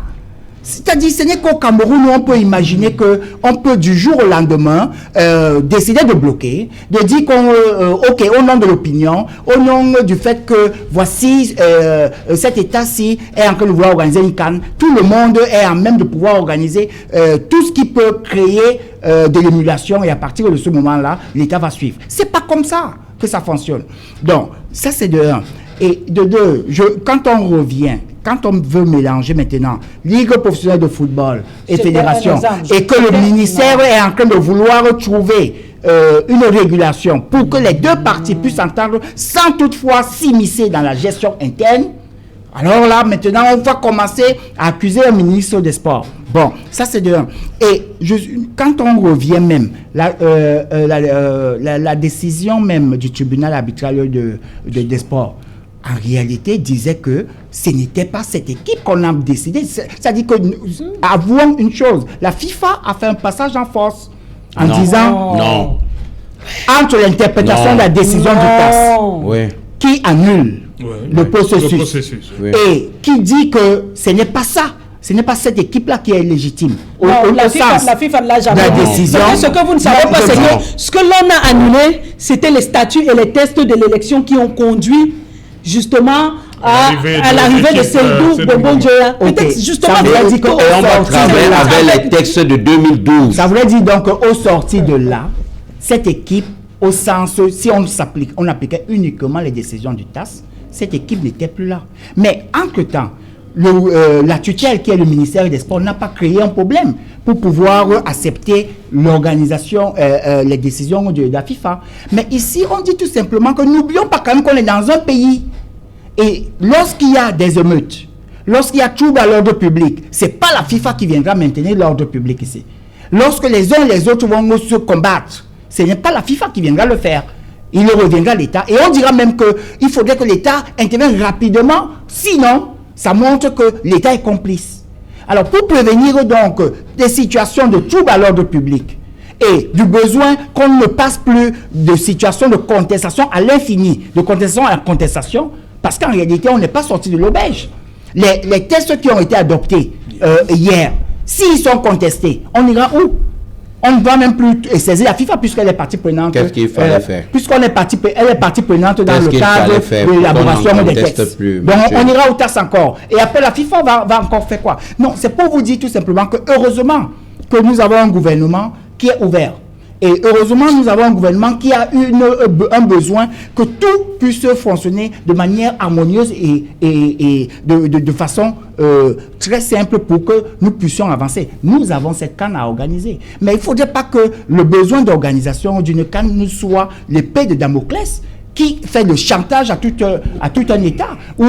C'est-à-dire, ce n'est qu'au Cameroun où on peut imaginer qu'on peut du jour au lendemain décider de bloquer, de dire ok, au nom de l'opinion, au nom du fait que voici cet État-ci est en train de vouloir organiser une CAN, tout le monde est en même de pouvoir organiser tout ce qui peut créer de l'émulation et à partir de ce moment-là, l'État va suivre. C'est pas comme ça que ça fonctionne. Donc, ça c'est de un. Et de deux, quand on revient, quand on veut mélanger maintenant Ligue professionnelle de football et fédération, et que le ministère est en train de vouloir trouver une régulation pour que les deux parties puissent s'entendre sans toutefois s'immiscer dans la gestion interne, alors là, maintenant, on va commencer à accuser un ministre des Sports. Bon, ça c'est de un. Et quand on revient même, la décision même du tribunal arbitral des sports, en réalité, disait que ce n'était pas cette équipe qu'on a décidé. C'est-à-dire que, avouons une chose, la FIFA a fait un passage en force en disant non. Entre l'interprétation de la décision du TAS qui annule le processus et qui dit que ce n'est pas ça. Ce n'est pas cette équipe-là qui est légitime. La FIFA ne l'a jamais dit. Ce que vous ne savez pas, c'est que ce que l'on a annulé, c'était les statuts et les tests de l'élection qui ont conduit justement à l'arrivée de Seydou Bombondjoya. Peut-être justement... Ça voulait dire qu'on va travailler avec les textes de 2012. Ça voulait dire donc qu'au sorti de là, cette équipe, au sens, si on appliquait uniquement les décisions du TAS, cette équipe n'était plus là. Mais entre-temps, la tutelle qui est le ministère des Sports n'a pas créé un problème pour pouvoir accepter l'organisation, les décisions de la FIFA. Mais ici, on dit tout simplement que n'oublions pas quand même qu'on est dans un pays. Et lorsqu'il y a des émeutes, lorsqu'il y a trouble à l'ordre public, ce n'est pas la FIFA qui viendra maintenir l'ordre public ici. Lorsque les uns et les autres vont se combattre, ce n'est pas la FIFA qui viendra le faire. Il reviendra à l'État. Et on dira même qu'il faudrait que l'État intervienne rapidement, sinon, ça montre que l'État est complice. Alors, pour prévenir donc des situations de trouble à l'ordre public et du besoin qu'on ne passe plus de situations de contestation à l'infini, de contestation à la contestation, parce qu'en réalité, on n'est pas sorti de l'auberge. Les tests qui ont été adoptés hier, s'ils sont contestés, on ira où? On ne va même plus saisir la FIFA puisqu'elle est partie prenante. Qu'est-ce qu'il fallait faire? Puisqu'elle est partie prenante dans le cadre de l'élaboration des textes. Donc on ira au TAS encore. Et après la FIFA va encore faire quoi? Non, c'est pour vous dire tout simplement que heureusement que nous avons un gouvernement qui est ouvert Et heureusement, nous avons un gouvernement qui a un besoin que tout puisse fonctionner de manière harmonieuse et de façon très simple pour que nous puissions avancer. Nous avons cette CAN à organiser. Mais il ne faudrait pas que le besoin d'organisation d'une CAN nous soit l'épée de Damoclès qui fait le chantage à tout un État ou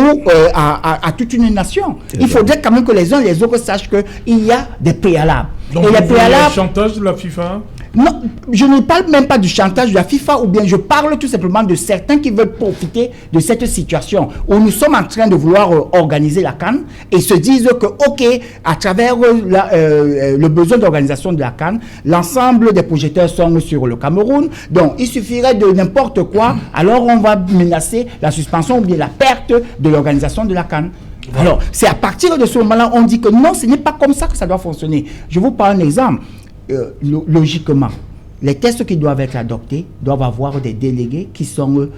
à toute une nation. Il faudrait quand même que les uns et les autres sachent qu'il y a des préalables. Donc, le chantage de la FIFA? Non, je ne parle même pas du chantage de la FIFA, ou bien je parle tout simplement de certains qui veulent profiter de cette situation où nous sommes en train de vouloir organiser la CAN et se disent que, ok, à travers le besoin d'organisation de la CAN, l'ensemble des projecteurs sont sur le Cameroun, donc il suffirait de n'importe quoi, alors on va menacer la suspension ou bien la perte de l'organisation de la CAN. Alors, c'est à partir de ce moment-là, on dit que non, ce n'est pas comme ça que ça doit fonctionner. Je vous prends un exemple. Logiquement, les tests qui doivent être adoptés doivent avoir des délégués qui sont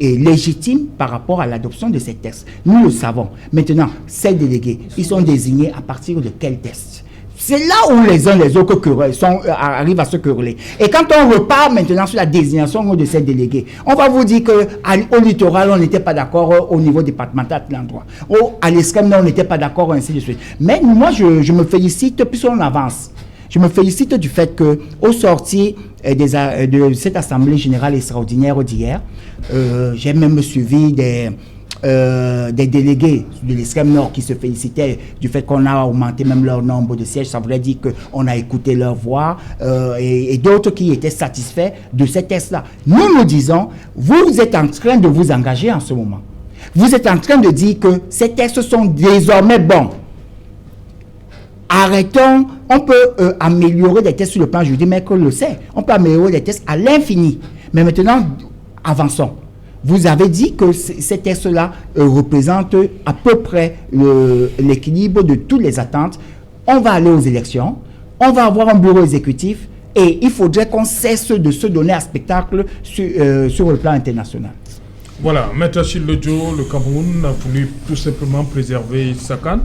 légitimes par rapport à l'adoption de ces tests. Nous le savons. Maintenant, ces délégués, ils sont désignés à partir de quels tests? C'est là où les uns les autres arrivent à se quereller. Et quand on repart maintenant sur la désignation de ces délégués, on va vous dire qu'au littoral, on n'était pas d'accord au niveau départemental de l'endroit. À l'ESCAM, on n'était pas d'accord, ainsi de suite. Mais moi, je me félicite, puisqu'on avance. Je me félicite du fait qu'au sorti de cette Assemblée générale extraordinaire d'hier, j'ai même suivi des délégués de l'extrême nord qui se félicitaient du fait qu'on a augmenté même leur nombre de sièges. Ça voulait dire qu'on a écouté leur voix et d'autres qui étaient satisfaits de ces tests-là. Nous disons, vous êtes en train de vous engager en ce moment. Vous êtes en train de dire que ces tests sont désormais bons. Arrêtons, on peut améliorer des tests sur le plan juridique, mais qu'on le sait, on peut améliorer des tests à l'infini. Mais maintenant, avançons. Vous avez dit que ces tests-là représentent à peu près l'équilibre de toutes les attentes. On va aller aux élections, on va avoir un bureau exécutif et il faudrait qu'on cesse de se donner un spectacle sur le plan international. Voilà, Maître Achille Lodjo, le Cameroun a voulu tout simplement préserver sa CAN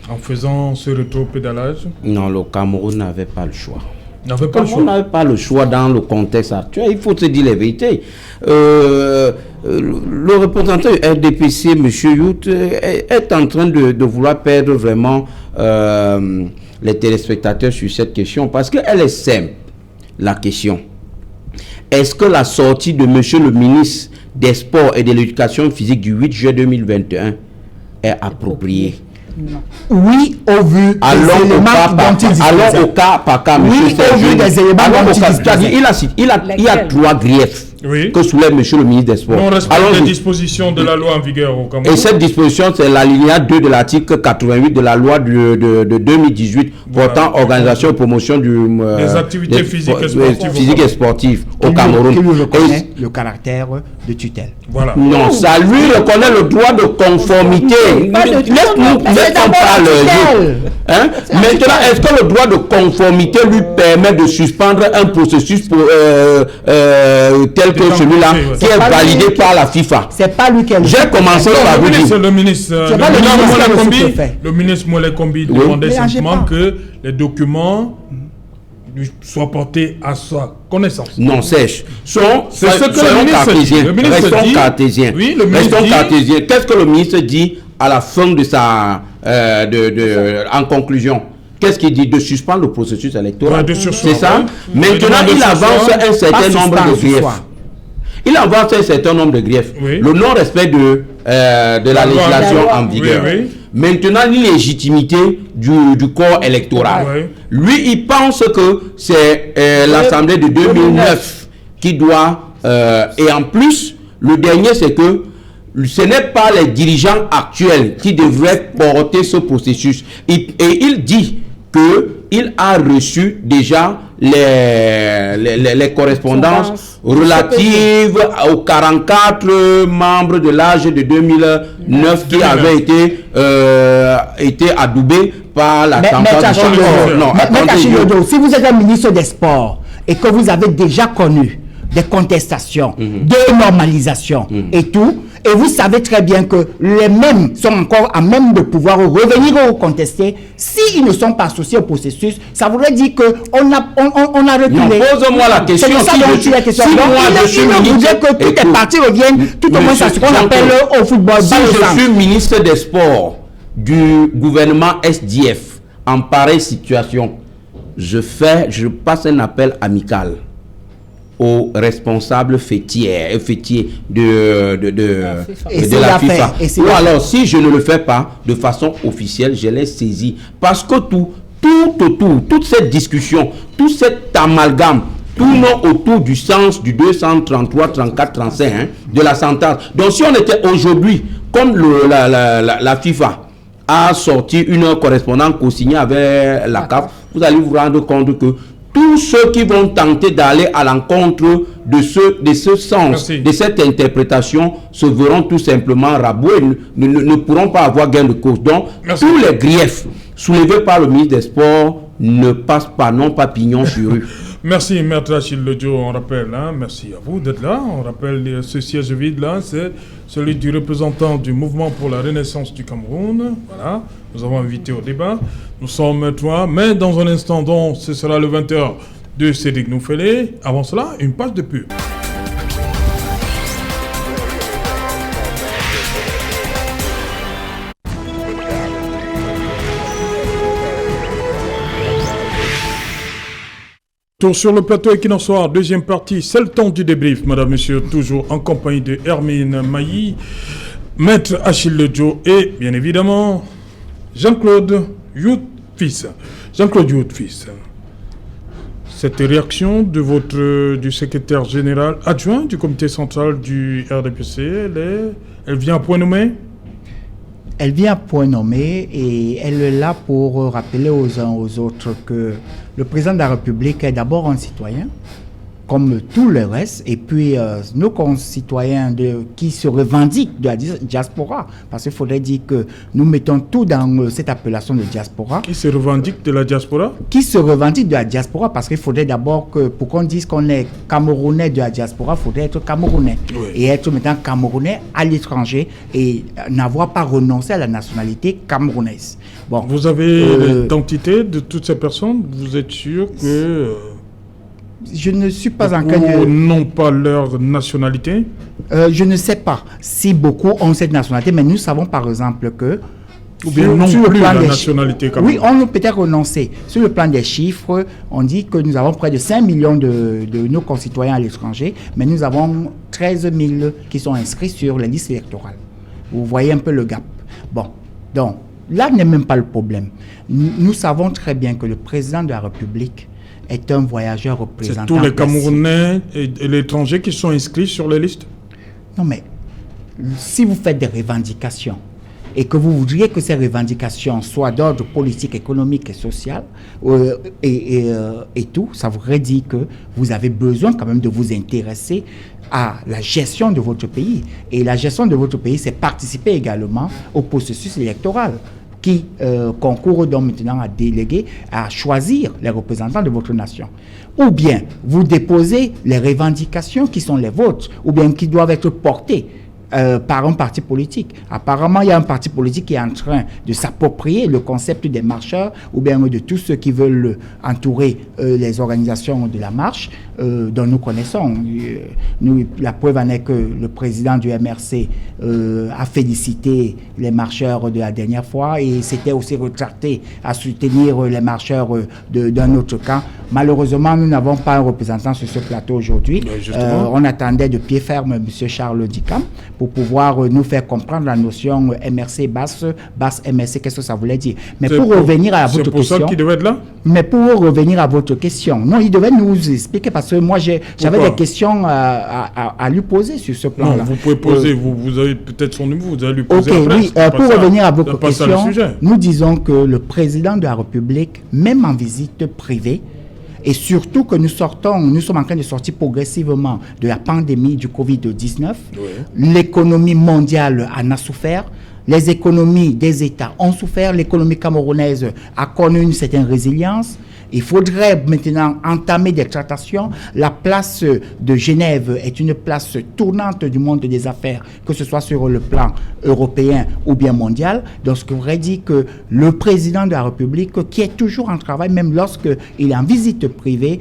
en faisant ce rétro-pédalage? Non, le Cameroun n'avait pas le choix. N'avait pas le choix. On n'avait pas le choix dans le contexte actuel. Il faut se dire la vérité. Le représentant du RDPC, M. Yout, est en train de vouloir perdre vraiment les téléspectateurs sur cette question parce qu'elle est simple, la question. Est-ce que la sortie de M. le ministre des Sports et de l'Éducation physique du 8 juillet 2021 est appropriée? Non. Oui, au vu des éléments dont il disposait. Allons au cas par cas, oui, au vu des éléments dont il disposait. Il a trois griefs que soulève M. le ministre des Sports. On respecte les dispositions de la loi en vigueur au Cameroun. Et cette disposition, c'est l'alinéa 2 de l'article 88 de la loi de 2018 portant organisation et promotion des activités physiques et sportives au Cameroun. Qui lui reconnaît le caractère de tutelle. Voilà. Non, ça lui reconnaît le droit de conformité. Laisse-nous parler. Maintenant, est-ce que le droit de conformité lui permet de suspendre un processus tel que celui-là qui est validé par la FIFA? C'est pas lui qui a J'ai commencé par vous dire. Le ministre Moulay Kombi demandait simplement que les documents soient portés à sa connaissance. Non, sèche. C'est ce que le ministre dit. Restons cartésiens. Oui, le ministre dit. Cartésiens. Qu'est-ce que le ministre dit à la fin de sa en conclusion? Qu'est-ce qu'il dit? De suspendre le processus électoral. C'est ça. Maintenant, il avance un certain nombre de griefs. Il avance un certain nombre de griefs. Oui. Le non-respect de la législation en vigueur. Oui, oui. Maintenant, l'illégitimité du corps électoral. Oui. Lui, il pense que c'est l'Assemblée de 2009 qui doit... et en plus, le dernier, c'est que ce n'est pas les dirigeants actuels qui devraient porter ce processus. Et il dit qu'il a reçu déjà les correspondances relatives aux 44 membres de l'âge de 2009 qui avaient été adoubés par la campagne. Si vous êtes un ministre des Sports et que vous avez déjà connu des contestations, de normalisation et tout, Et vous savez très bien que les mêmes sont encore à même de pouvoir revenir ou contester. S'ils ne sont pas associés au processus, ça voudrait dire qu'on a reculé. Non, pose-moi la question. C'est ça dont tu as la question. Si Donc, moi, je suis il ministre, que toutes les parties reviennent, tout au moins à ce qu'on appelle au football. Si je suis ministre des Sports du gouvernement SDF en pareille situation, je passe un appel amical aux responsables fêtiers de la FIFA. Ou alors, si je ne le fais pas de façon officielle, je les saisis. Parce que toute cette discussion, tout cet amalgame, tourne autour du sens du 233, 34, 35 de la sentence. Donc, si on était aujourd'hui, comme la FIFA a sorti une correspondance co-signée avec la CAF, vous allez vous rendre compte que tous ceux qui vont tenter d'aller à l'encontre de ce sens, de cette interprétation, se verront tout simplement raboués, ne pourront pas avoir gain de cause. Donc, tous les griefs soulevés par le ministre des Sports ne passent pas, non pas pignon sur rue. Merci, Maître Achille Lodjo. On rappelle, merci à vous d'être là. On rappelle ce siège vide là, c'est celui du représentant du mouvement pour la renaissance du Cameroun. Voilà, nous avons invité au débat. Nous sommes trois, mais dans un instant, donc, ce sera le 20h de Cédric Noufélé. Avant cela, une page de pub. Tour sur le plateau Equinoxoir, deuxième partie, c'est le temps du débrief, madame, monsieur, toujours en compagnie de Hermine Mailly, Maître Achille Lodjo et, bien évidemment, Jean-Claude Youth-Fils. Jean-Claude Youth-Fils, cette réaction du secrétaire général adjoint du comité central du RDPC, elle vient à point nommé? Elle vient à point nommé et elle est là pour rappeler aux uns aux autres que le président de la République est d'abord un citoyen, comme tout le reste, et puis nos concitoyens qui se revendiquent de la diaspora, parce qu'il faudrait dire que nous mettons tout dans cette appellation de diaspora. Qui se revendiquent de la diaspora? Qui se revendiquent de la diaspora, parce qu'il faudrait d'abord que, pour qu'on dise qu'on est Camerounais de la diaspora, il faudrait être Camerounais. Oui. Et être maintenant Camerounais à l'étranger et n'avoir pas renoncé à la nationalité camerounaise. Bon, vous avez l'identité de toutes ces personnes? Vous êtes sûr que... Je ne suis pas en train de... n'ont pas leur nationalité? Je ne sais pas si beaucoup ont cette nationalité, mais nous savons par exemple que... Ou bien non plus la nationalité camerounaise. Oui, on peut peut-être renoncer. Sur le plan des chiffres, on dit que nous avons près de 5 millions de nos concitoyens à l'étranger, mais nous avons 13 000 qui sont inscrits sur les listes électorales. Vous voyez un peu le gap. Bon, donc, là n'est même pas le problème. Nous savons très bien que le président de la République est un voyageur représentant. C'est tous les Camerounais et l'étranger qui sont inscrits sur les listes? Non, mais si vous faites des revendications et que vous voudriez que ces revendications soient d'ordre politique, économique et social et tout, ça voudrait dire que vous avez besoin quand même de vous intéresser à la gestion de votre pays. Et la gestion de votre pays, c'est participer également au processus électoral qui concourt donc maintenant à déléguer, à choisir les représentants de votre nation. Ou bien vous déposez les revendications qui sont les vôtres, ou bien qui doivent être portées par un parti politique. Apparemment, il y a un parti politique qui est en train de s'approprier le concept des marcheurs, ou bien de tous ceux qui veulent entourer les organisations de la marche, dont nous connaissons. La preuve en est que le président du MRC a félicité les marcheurs de la dernière fois et s'était aussi retracté à soutenir les marcheurs d'un autre camp. Malheureusement, nous n'avons pas un représentant sur ce plateau aujourd'hui. On attendait de pied ferme M. Charles Dicam pour pouvoir nous faire comprendre la notion MRC basse MRC, qu'est-ce que ça voulait dire. Mais pour revenir à votre question... C'est pour ça qu'il devait être là? Mais pour revenir à votre question, non, il devait nous expliquer parce que moi j'avais des questions à lui poser sur ce plan-là. Non, vous pouvez poser, vous avez peut-être son numéro, vous allez lui poser après. Oui, pour revenir à votre question, nous disons que le président de la République, même en visite privée, et surtout que nous sommes en train de sortir progressivement de la pandémie du Covid-19. Oui. L'économie mondiale en a souffert. Les économies des États ont souffert. L'économie camerounaise a connu une certaine résilience. Il faudrait maintenant entamer des tractations. La place de Genève est une place tournante du monde des affaires, que ce soit sur le plan européen ou bien mondial. Donc, ce qui voudrait dire que le président de la République, qui est toujours en travail, même lorsqu'il est en visite privée,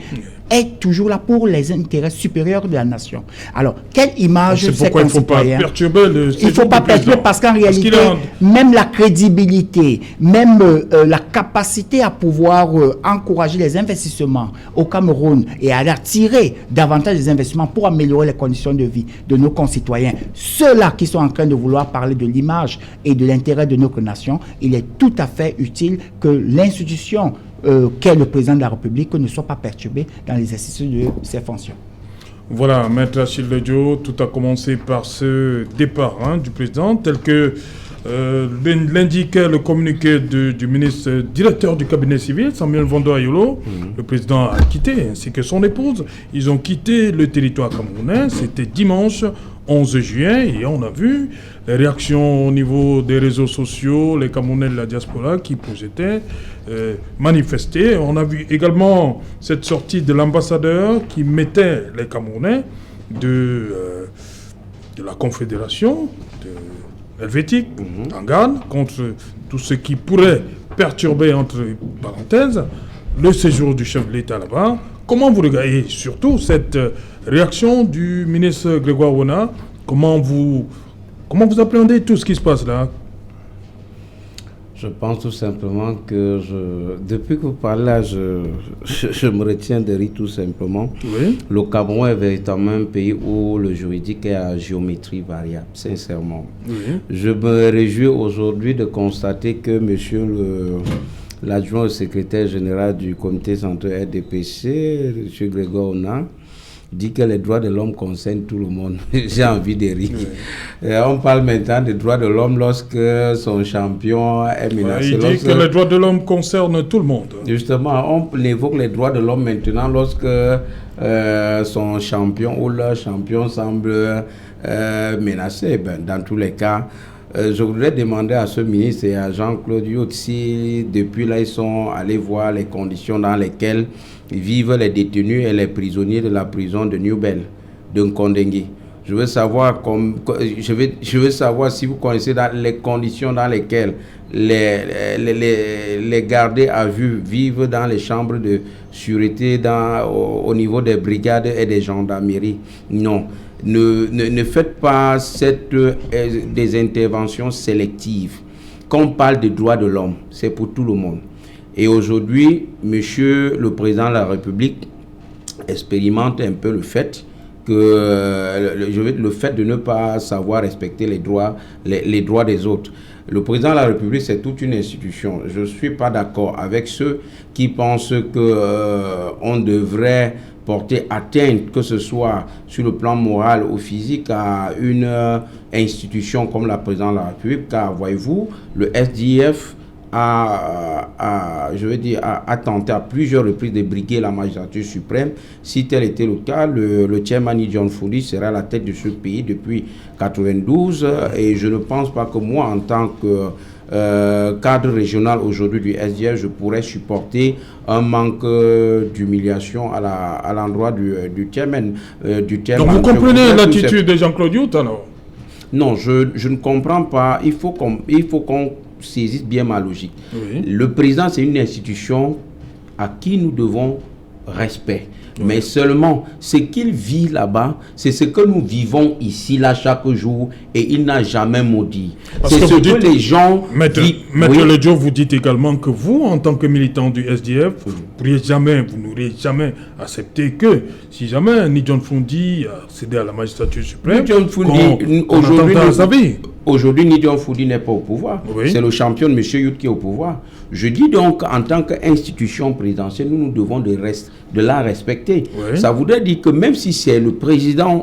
est toujours là pour les intérêts supérieurs de la nation. Alors, quelle image c'est pourquoi il ne faut pas perturber le Il ne faut pas perturber parce qu'en réalité, même la crédibilité, même la capacité à pouvoir encourager les investissements au Cameroun et à attirer davantage des investissements pour améliorer les conditions de vie de nos concitoyens, ceux-là qui sont en train de vouloir parler de l'image et de l'intérêt de notre nation, il est tout à fait utile que l'institution qu'est le président de la République ne soit pas perturbé dans l'exercice de ses fonctions. Voilà, Maître Achille Ledjo, tout a commencé par ce départ du président, tel que l'indiquait le communiqué du ministre directeur du cabinet civil, Samuel Vondo Ayolo. Le président a quitté, ainsi que son épouse. Ils ont quitté le territoire camerounais. C'était dimanche 11 juin et on a vu les réactions au niveau des réseaux sociaux, les Camerounais de la diaspora qui étaient manifestés. On a vu également cette sortie de l'ambassadeur qui mettait les Camerounais de la Confédération helvétique en garde contre tout ce qui pourrait perturber, entre parenthèses, le séjour du chef de l'État là-bas. Comment vous regardez surtout cette réaction du ministre Grégoire Wona? Comment vous appréhendez tout ce qui se passe là? Je pense tout simplement que depuis que vous parlez là, je me retiens de rire tout simplement. Oui. Le Cameroun est véritablement un pays où le juridique est à géométrie variable, sincèrement. Oui. Je me réjouis aujourd'hui de constater que monsieur l'adjoint au secrétaire général du comité central RDPC, M. Grégoire Wona, dit que les droits de l'homme concernent tout le monde. J'ai envie de rire. Oui. On parle maintenant des droits de l'homme lorsque son champion est menacé. Il dit que les droits de l'homme concernent tout le monde. Justement, on évoque les droits de l'homme maintenant lorsque son champion ou leur champion semble menacé. Dans tous les cas, je voudrais demander à ce ministre et à Jean-Claude Youth si depuis là ils sont allés voir les conditions dans lesquelles vivent les détenus et les prisonniers de la prison de New-Bell, de Nkondengue. Je veux savoir si vous connaissez les conditions dans lesquelles les gardés à vue vivent dans les chambres de sûreté au niveau des brigades et des gendarmeries. Non. Ne faites pas des interventions sélectives. Quand on parle des droits de l'homme, c'est pour tout le monde. Et aujourd'hui, monsieur le président de la République expérimente un peu le fait de ne pas savoir respecter les droits des autres. Le président de la République, c'est toute une institution. Je ne suis pas d'accord avec ceux qui pensent qu'on devrait porter atteinte, que ce soit sur le plan moral ou physique, à une institution comme la présidence de la République, car voyez-vous, le SDF a tenté à plusieurs reprises de briguer la magistrature suprême. Si tel était le cas, le chairman John Foudi serait à la tête de ce pays depuis 1992 et je ne pense pas que moi, en tant que cadre régional aujourd'hui du SDF, je pourrais supporter un manque d'humiliation à l'endroit du chairman. Donc vous comprenez l'attitude de Jean-Claude Youth alors? Non, je ne comprends pas. Il faut qu'on saisisse bien ma logique. Oui. Le président, c'est une institution à qui nous devons respect. Oui. Mais seulement, ce qu'il vit là-bas, c'est ce que nous vivons ici, là, chaque jour, et il n'a jamais maudit. C'est ce que les gens... Maître Ledjo, vous dites également que vous, en tant que militant du SDF, vous n'auriez jamais accepté que, si jamais John Foudi a cédé à la magistrature suprême, aujourd'hui, John Foudi n'est pas au pouvoir. Oui. C'est le champion de M. Youth qui est au pouvoir. Je dis donc, en tant qu'institution présidentielle, nous devons de la respecter. Oui. Ça voudrait dire que même si c'est le président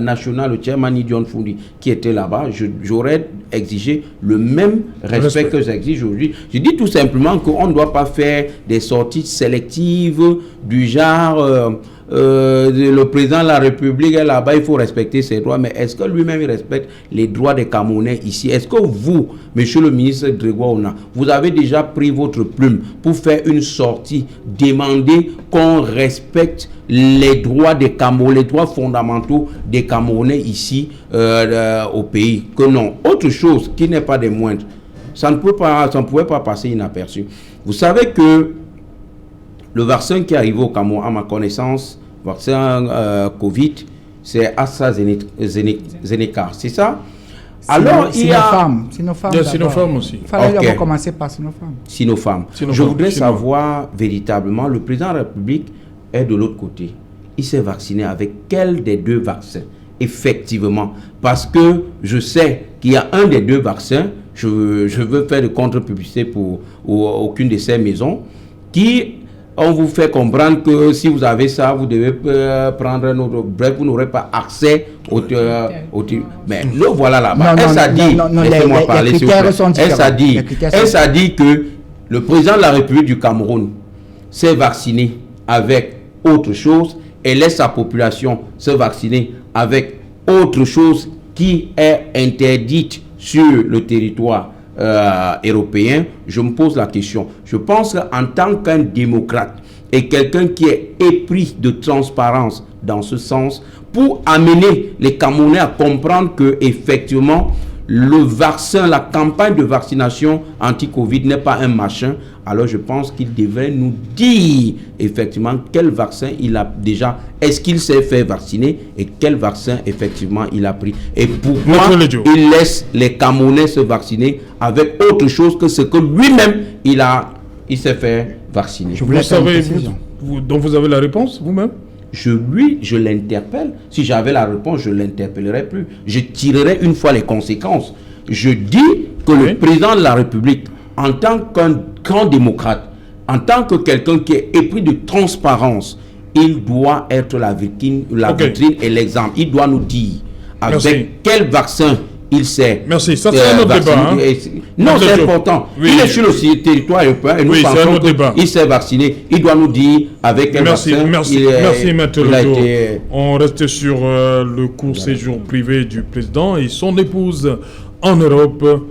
national, le chairman John Foudi, qui était là-bas, j'aurais exigé le même respect que j'exige aujourd'hui. Je dis tout simplement qu'on ne doit pas faire des sorties sélectives du genre le président de la République est là-bas, il faut respecter ses droits. Mais est-ce que lui-même il respecte les droits des Camerounais ici? Est-ce que vous, monsieur le ministre Grégoire Ona, vous avez déjà pris votre plume pour faire une sortie, demander qu'on respecte les droits des Camerounais, les droits fondamentaux des Camerounais ici au pays? Que non. Autre chose qui n'est pas des moindres, ça ne pouvait pas passer inaperçu. Vous savez que le vaccin qui est arrivé au Cameroun, à ma connaissance, vaccin Covid, c'est AstraZeneca, c'est ça? Alors, il y a... Sinopharm aussi. Il fallait d'abord commencer par Sinopharm. Sinopharm. Je voudrais savoir véritablement, le président de la République est de l'autre côté. Il s'est vacciné avec quel des deux vaccins? Effectivement, parce que je sais qu'il y a un des deux vaccins, je veux faire de contre-publicité pour aucune de ces maisons, qui... On vous fait comprendre que si vous avez ça, vous devez prendre un autre. Bref, vous n'aurez pas accès au. Mais le voilà là-bas. Elle a dit, laissez-moi parler, s'il vous plaît. Elle a dit que le président de la République du Cameroun s'est vacciné avec autre chose et laisse sa population se vacciner avec autre chose qui est interdite sur le territoire européen. Je me pose la question. Je pense qu'en tant qu'un démocrate et quelqu'un qui est épris de transparence dans ce sens, pour amener les Camerounais à comprendre que effectivement le vaccin, la campagne de vaccination anti-Covid n'est pas un machin, alors je pense qu'il devrait nous dire effectivement quel vaccin il a déjà, est-ce qu'il s'est fait vacciner et quel vaccin effectivement il a pris. Et pourquoi il laisse les Camerounais se vacciner avec autre chose que ce que lui-même il s'est fait vacciner. Donc vous avez la réponse vous-même? Je l'interpelle. Si j'avais la réponse, je ne l'interpellerais plus. Je tirerais une fois les conséquences. Je dis que le président de la République, en tant qu'un grand démocrate, en tant que quelqu'un qui est épris de transparence, il doit être la vitrine et l'exemple. Il doit nous dire avec quel vaccin il s'est. Merci, ça c'est un autre débat. Hein? Non, c'est important. Oui, il est sur le territoire européen et nous pensons qu'il s'est vacciné. Il doit nous dire avec quel vaccin merci, Maître Ledo. On reste sur le court séjour privé du président et son épouse en Europe.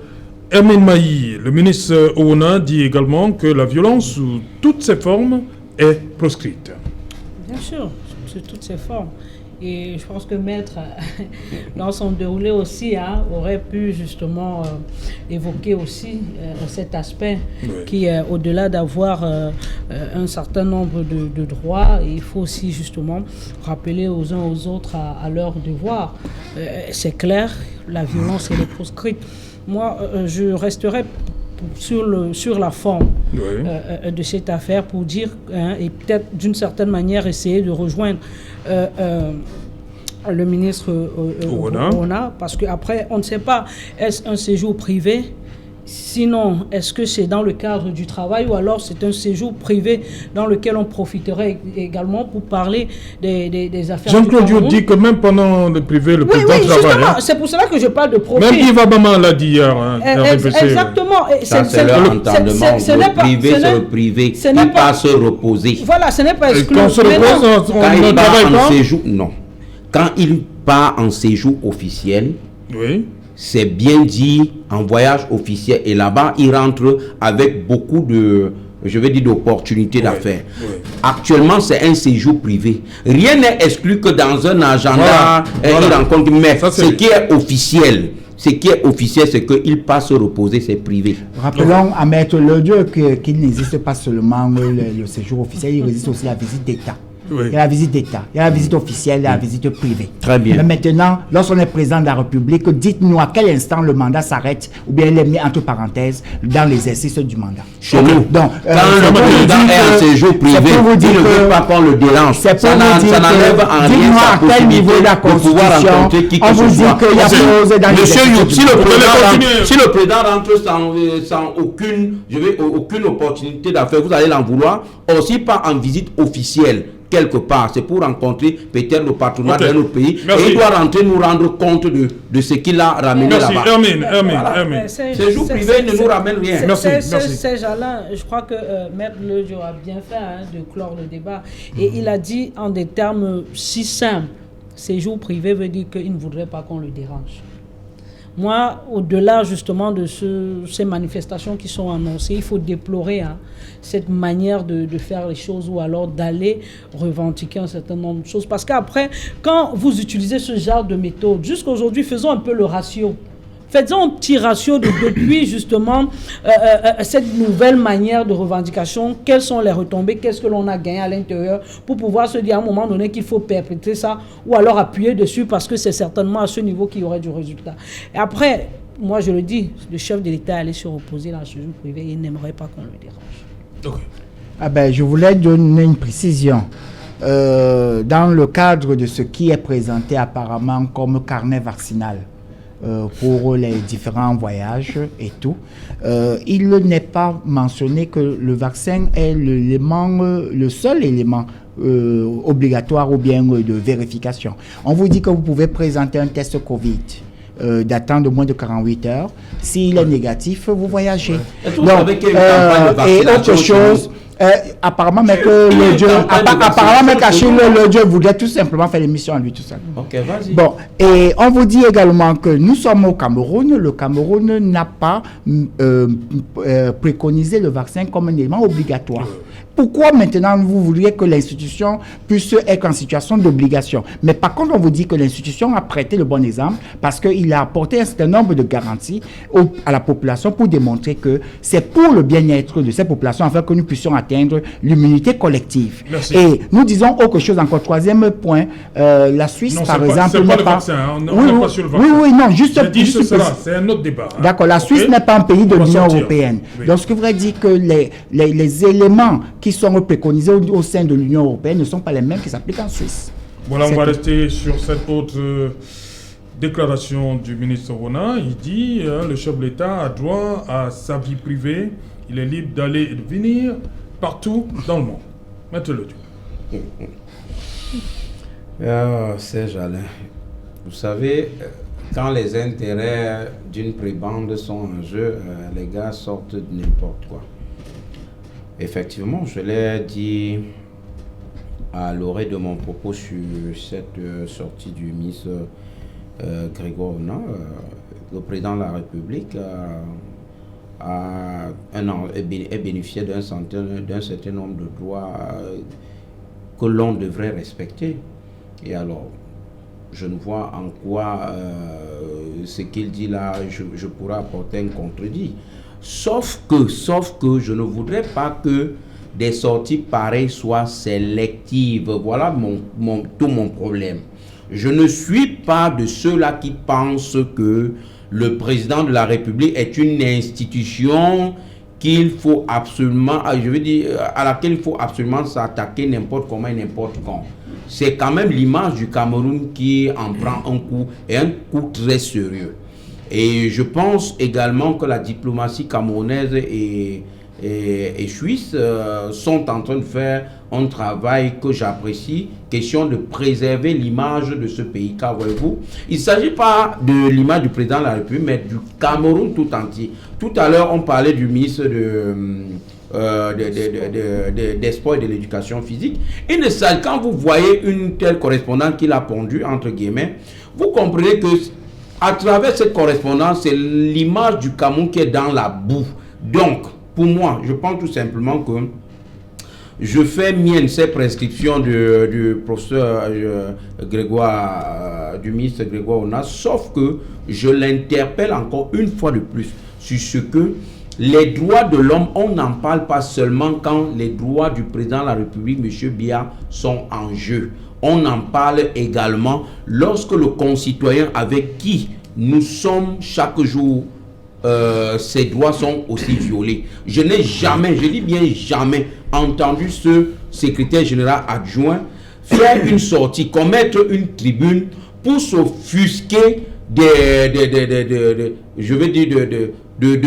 Hermine Mailly, le ministre Ona, dit également que la violence sous toutes ses formes est proscrite. Bien sûr, sous toutes ses formes. Et je pense que Maître, dans son déroulé aussi, aurait pu justement évoquer aussi cet aspect qui, au-delà d'avoir un certain nombre de droits, il faut aussi justement rappeler aux uns aux autres à leur devoir. C'est clair, la violence elle est proscrite. Moi, je resterai sur la forme de cette affaire pour dire, et peut-être d'une certaine manière essayer de rejoindre le ministre Ona, parce qu'après, on ne sait pas, est-ce un séjour privé? Sinon, est-ce que c'est dans le cadre du travail ou alors c'est un séjour privé dans lequel on profiterait également pour parler des affaires Jean-Claude Diop dit que même pendant le privé, le président travaille. Justement, c'est pour cela que je parle de profit. Même Yves Abama l'a dit hier. Exactement. C'est leur entendement. Le privé, c'est le privé. Il ne pas se reposer. Voilà, ce n'est pas exclu. Quand il part en séjour, non. Quand il part en séjour officiel, c'est bien dit, en voyage officiel. Et là-bas, il rentre avec beaucoup de, d'opportunités d'affaires. Actuellement, c'est un séjour privé. Rien n'est exclu que dans un agenda, il rencontre. Mais ce qui est officiel, c'est qu'il passe se reposer, c'est privé. Rappelons à Maître Ledo qu'il n'existe pas seulement le séjour officiel, il existe aussi la visite d'État. Il y a la visite d'État, il y a la visite officielle, il y a la visite privée. Très bien. Mais maintenant, lorsqu'on est président de la République, dites-nous à quel instant le mandat s'arrête ou bien il est mis entre parenthèses dans l'exercice du mandat. Chez nous, donc, quand le président est en séjour privé, il ne veut pas qu'on le dérange. Ça n'enlève en rien sa possibilité de pouvoir rencontrer qui que ce soit. Monsieur, si le président rentre sans aucune opportunité d'affaires, vous allez l'en vouloir. Aussi pas en visite officielle. quelque part. C'est pour rencontrer peut-être le patronat de notre pays. Merci. Et il doit rentrer nous rendre compte de ce qu'il a ramené là-bas. Hermine. Ces jours privés ne nous ramènent rien. Ces gens-là, je crois que Maître Lejo a bien fait de clore le débat. Et il a dit en des termes si simples, séjour privé veut dire qu'il ne voudrait pas qu'on le dérange. Moi, au-delà justement de ces manifestations qui sont annoncées, il faut déplorer cette manière de faire les choses ou alors d'aller revendiquer un certain nombre de choses. Parce qu'après, quand vous utilisez ce genre de méthode, jusqu'aujourd'hui, faisons un peu le ratio. Faisons un petit ratio depuis justement cette nouvelle manière de revendication, quelles sont les retombées, qu'est-ce que l'on a gagné à l'intérieur pour pouvoir se dire à un moment donné qu'il faut perpétrer ça ou alors appuyer dessus parce que c'est certainement à ce niveau qu'il y aurait du résultat. Et après, moi je le dis, le chef de l'État allait se reposer dans ce jour privé, il n'aimerait pas qu'on le dérange. Okay. Je voulais donner une précision. Dans le cadre de ce qui est présenté apparemment comme carnet vaccinal, pour les différents voyages et tout. Il n'est pas mentionné que le vaccin est le seul élément obligatoire ou bien de vérification. On vous dit que vous pouvez présenter un test Covid datant de moins de 48 heures. S'il est négatif, vous voyagez. Donc, et autre chose... apparemment, mais que le Dieu, apparemment, mais qu'Achille, le Dieu voudrait tout simplement faire l'émission à lui tout seul. Ok, vas-y. Bon, et on vous dit également que nous sommes au Cameroun. Le Cameroun n'a pas préconisé le vaccin comme un élément obligatoire. Pourquoi maintenant vous voudriez que l'institution puisse être en situation d'obligation? Mais par contre, on vous dit que l'institution a prêté le bon exemple parce qu'il a apporté un certain nombre de garanties à la population pour démontrer que c'est pour le bien-être de ces populations afin que nous puissions atteindre l'immunité collective. Merci. Et nous disons autre chose encore. Troisième point, la Suisse, par exemple, c'est pas le vaccin. On n'est pas sur le vaccin. Oui, non, juste... c'est un autre débat. D'accord, la Suisse n'est pas un pays de l'Union européenne. Oui. Donc, ce qui voudrait dire que les éléments qui sont préconisés au sein de l'Union européenne ne sont pas les mêmes qui s'appliquent en Suisse. Voilà, on va rester sur cette autre déclaration du ministre Rona. Il dit le chef de l'État a droit à sa vie privée. Il est libre d'aller et de venir partout dans le monde. Mettez-le tout. Serge Alain, vous savez, quand les intérêts d'une prébande sont en jeu, les gars sortent de n'importe quoi. Effectivement, je l'ai dit à l'oreille de mon propos sur cette sortie du ministre Grégoire Ona. Le président de la République est bénéficié d'un certain nombre de droits que l'on devrait respecter. Et alors, je ne vois en quoi ce qu'il dit là, je pourrais apporter un contredit. Sauf que je ne voudrais pas que des sorties pareilles soient sélectives. Voilà tout mon problème. Je ne suis pas de ceux-là qui pensent que le président de la République est une institution qu'il faut absolument, à laquelle il faut absolument s'attaquer n'importe comment et n'importe quand. C'est quand même l'image du Cameroun qui en prend un coup, et un coup très sérieux. Et je pense également que la diplomatie camerounaise et suisse sont en train de faire un travail que j'apprécie, question de préserver l'image de ce pays. Car voyez-vous, il ne s'agit pas de l'image du président de la République, mais du Cameroun tout entier. Tout à l'heure, on parlait du ministre des Sports et de l'Éducation physique. Il ne s'agit, quand vous voyez une telle correspondance qu'il a pondue, entre guillemets, vous comprenez que à travers cette correspondance, c'est l'image du Cameroun qui est dans la boue. Donc, pour moi, je pense tout simplement que je fais mienne ces prescriptions du professeur Grégoire, du ministre Grégoire Ona, sauf que je l'interpelle encore une fois de plus sur ce que les droits de l'homme, on n'en parle pas seulement quand les droits du président de la République, M. Biya, sont en jeu. On en parle également lorsque le concitoyen avec qui nous sommes chaque jour, ses droits sont aussi violés. Je n'ai jamais, je dis bien jamais, entendu ce secrétaire général adjoint faire une sortie, commettre une tribune pour s'offusquer de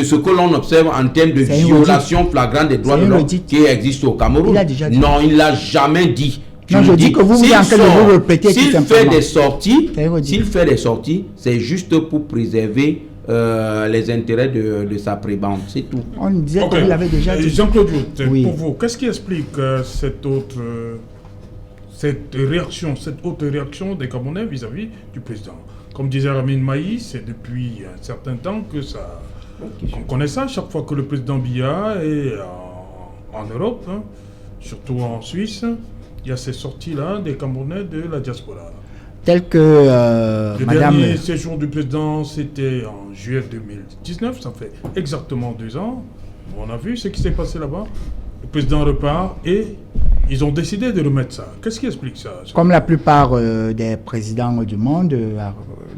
ce que l'on observe en termes de violation flagrante des droits de l'homme qui existent au Cameroun. Non, il ne l'a jamais dit. Non, je dis que vous êtes en train de vous répéter tout simplement. S'il fait des sorties, c'est juste pour préserver les intérêts de sa prébande, c'est tout. On disait que vous l'avez déjà dit. Jean-Claude Wout, pour vous, qu'est-ce qui explique cette haute réaction des Camerounais vis-à-vis du président? Comme disait Ramin Maï, c'est depuis un certain temps que ça... On connaît ça, chaque fois que le président Biya est en Europe, hein, surtout en Suisse, il y a ces sorties-là des Camerounais de la diaspora. Tel que le dernier séjour du président, c'était en juillet 2019, ça fait exactement 2 ans. On a vu ce qui s'est passé là-bas. Le président repart et ils ont décidé de remettre ça. Qu'est-ce qui explique ça? Comme la plupart des présidents du monde,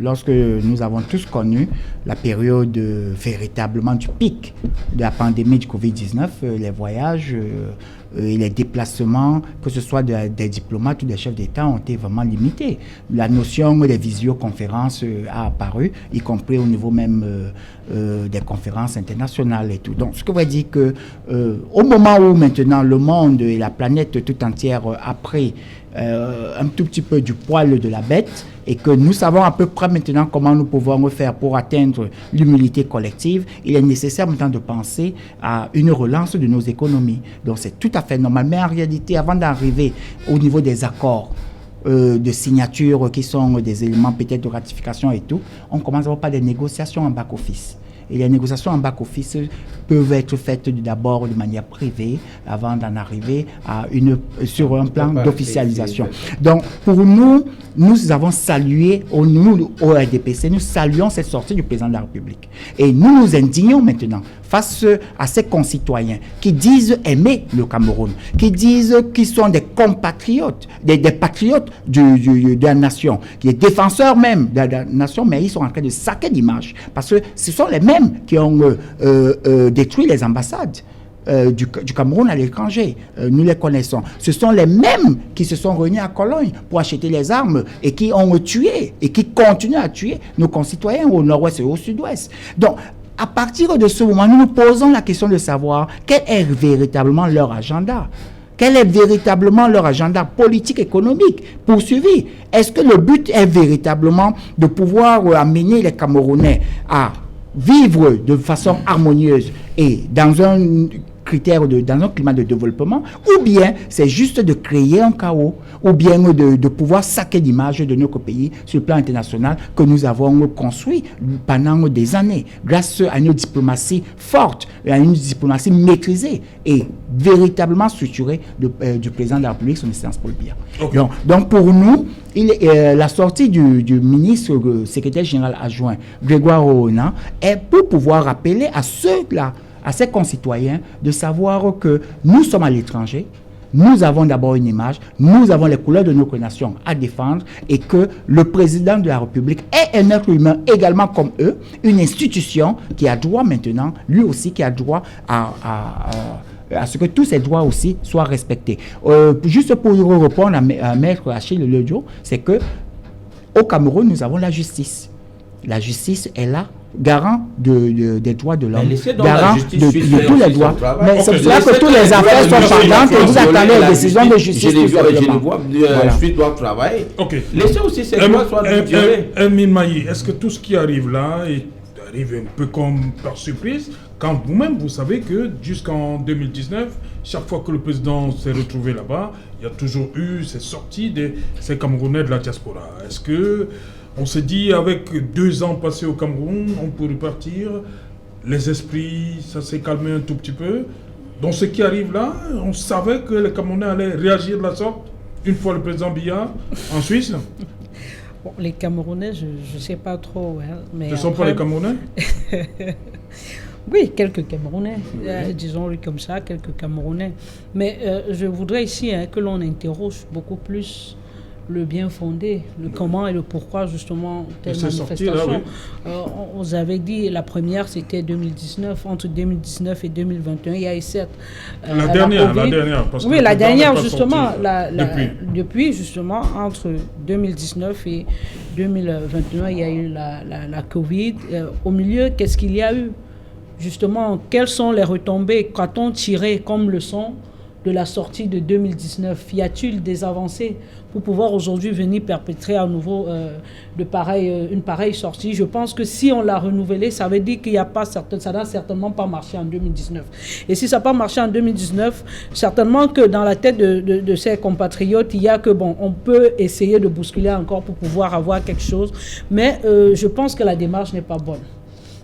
lorsque nous avons tous connu la période véritablement du pic de la pandémie du Covid-19, les voyages et les déplacements, que ce soit des diplomates ou des chefs d'État, ont été vraiment limités. La notion des visioconférences a apparu, y compris au niveau même des conférences internationales et tout. Donc, ce que veut dire que au moment où maintenant le monde et la planète tout entière a pris un tout petit peu du poil de la bête et que nous savons à peu près maintenant comment nous pouvons faire pour atteindre l'humilité collective, il est nécessaire maintenant de penser à une relance de nos économies. Donc c'est tout à fait normal. Mais en réalité, avant d'arriver au niveau des accords de signature qui sont des éléments peut-être de ratification et tout, on commence à avoir pas des négociations en back-office. Et les négociations en back-office peuvent être faites d'abord de manière privée avant d'en arriver sur un plan d'officialisation. Donc, pour nous avons salué, au RDPC, nous saluons cette sortie du président de la République. Et nous nous indignons maintenant face à ces concitoyens qui disent aimer le Cameroun, qui disent qu'ils sont des compatriotes, des patriotes de la nation, des défenseurs même de la nation, mais ils sont en train de saquer l'image parce que ce sont les mêmes qui ont détruit les ambassades du Cameroun à l'étranger. Nous les connaissons. Ce sont les mêmes qui se sont réunis à Cologne pour acheter les armes et qui ont tué et qui continuent à tuer nos concitoyens au nord-ouest et au sud-ouest. Donc, à partir de ce moment, nous nous posons la question de savoir quel est véritablement leur agenda. Quel est véritablement leur agenda politique, économique poursuivi? Est-ce que le but est véritablement de pouvoir amener les Camerounais à vivre de façon harmonieuse et dans un climat de développement, ou bien c'est juste de créer un chaos, ou bien de pouvoir saquer l'image de notre pays sur le plan international que nous avons construit pendant des années, grâce à une diplomatie forte, à une diplomatie maîtrisée et véritablement structurée du président de la République, son Excellence Paul Biya. Okay. Donc pour nous, la sortie du ministre secrétaire général adjoint Grégoire Oona est pour pouvoir rappeler à ceux-là, à ses concitoyens, de savoir que nous sommes à l'étranger, nous avons d'abord une image, nous avons les couleurs de notre nation à défendre et que le président de la République est un être humain également comme eux, une institution qui a droit maintenant, lui aussi qui a droit à ce que tous ces droits aussi soient respectés. Juste pour répondre à Maître Achille Ledio, c'est que au Cameroun, nous avons la justice. La justice est là, garant des droits de l'homme, garant de tous les droits. Mais c'est pour ça que toutes les affaires sont pendantes et vous attendez les décisions de justice. Je le vois, je dois travailler. Laissez aussi ces droits soient violés. Ramin Maï, est-ce que tout ce qui arrive là arrive un peu comme par surprise, quand vous-même, vous savez que jusqu'en 2019, chaque fois que le président s'est retrouvé là-bas, il y a toujours eu ces sorties de ces Camerounais de la diaspora. Est-ce que on se dit, avec 2 ans passés au Cameroun, on peut repartir, les esprits, ça s'est calmé un tout petit peu. Donc ce qui arrive là, on savait que les Camerounais allaient réagir de la sorte, une fois le président Biya en Suisse. Bon, les Camerounais, je ne sais pas trop. Hein, mais ce ne sont pas les Camerounais? Oui, quelques Camerounais, disons-le comme ça, quelques Camerounais. Mais je voudrais ici que l'on interroge beaucoup plus le bien fondé, le comment et le pourquoi justement telle manifestation. Là, oui. On vous avait dit, la première c'était 2019, entre 2019 et 2021, il y a eu certes la dernière. Parce oui, la dernière justement, depuis justement, entre 2019 et 2021, il y a eu la Covid. Au milieu, qu'est-ce qu'il y a eu? Justement, quelles sont les retombées qu'a-t-on tiré comme leçon de la sortie de 2019, y a-t-il des avancées pour pouvoir aujourd'hui venir perpétrer à nouveau une pareille sortie? Je pense que si on l'a renouvelée, ça veut dire qu'il n'y a pas ça n'a certainement pas marché en 2019. Et si ça n'a pas marché en 2019, certainement que dans la tête de ses compatriotes, il y a que, bon, on peut essayer de bousculer encore pour pouvoir avoir quelque chose, mais je pense que la démarche n'est pas bonne.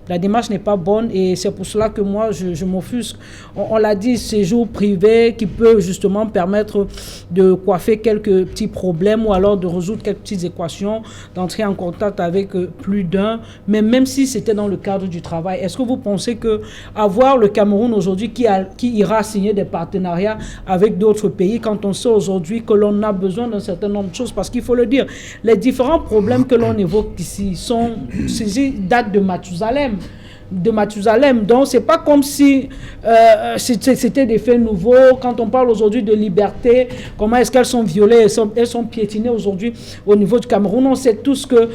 La démarche n'est pas bonne et c'est pour cela que moi, je m'offusque. On l'a dit, séjour privé qui peut justement permettre de coiffer quelques petits problèmes ou alors de résoudre quelques petites équations, d'entrer en contact avec plus d'un. Mais même si c'était dans le cadre du travail, est-ce que vous pensez que avoir le Cameroun aujourd'hui qui ira signer des partenariats avec d'autres pays quand on sait aujourd'hui que l'on a besoin d'un certain nombre de choses? Parce qu'il faut le dire, les différents problèmes que l'on évoque ici datent de Mathusalem. Donc c'est pas comme si c'était des faits nouveaux. Quand on parle aujourd'hui de liberté, comment est-ce qu'elles sont violées, elles sont piétinées aujourd'hui au niveau du Cameroun. On sait tous que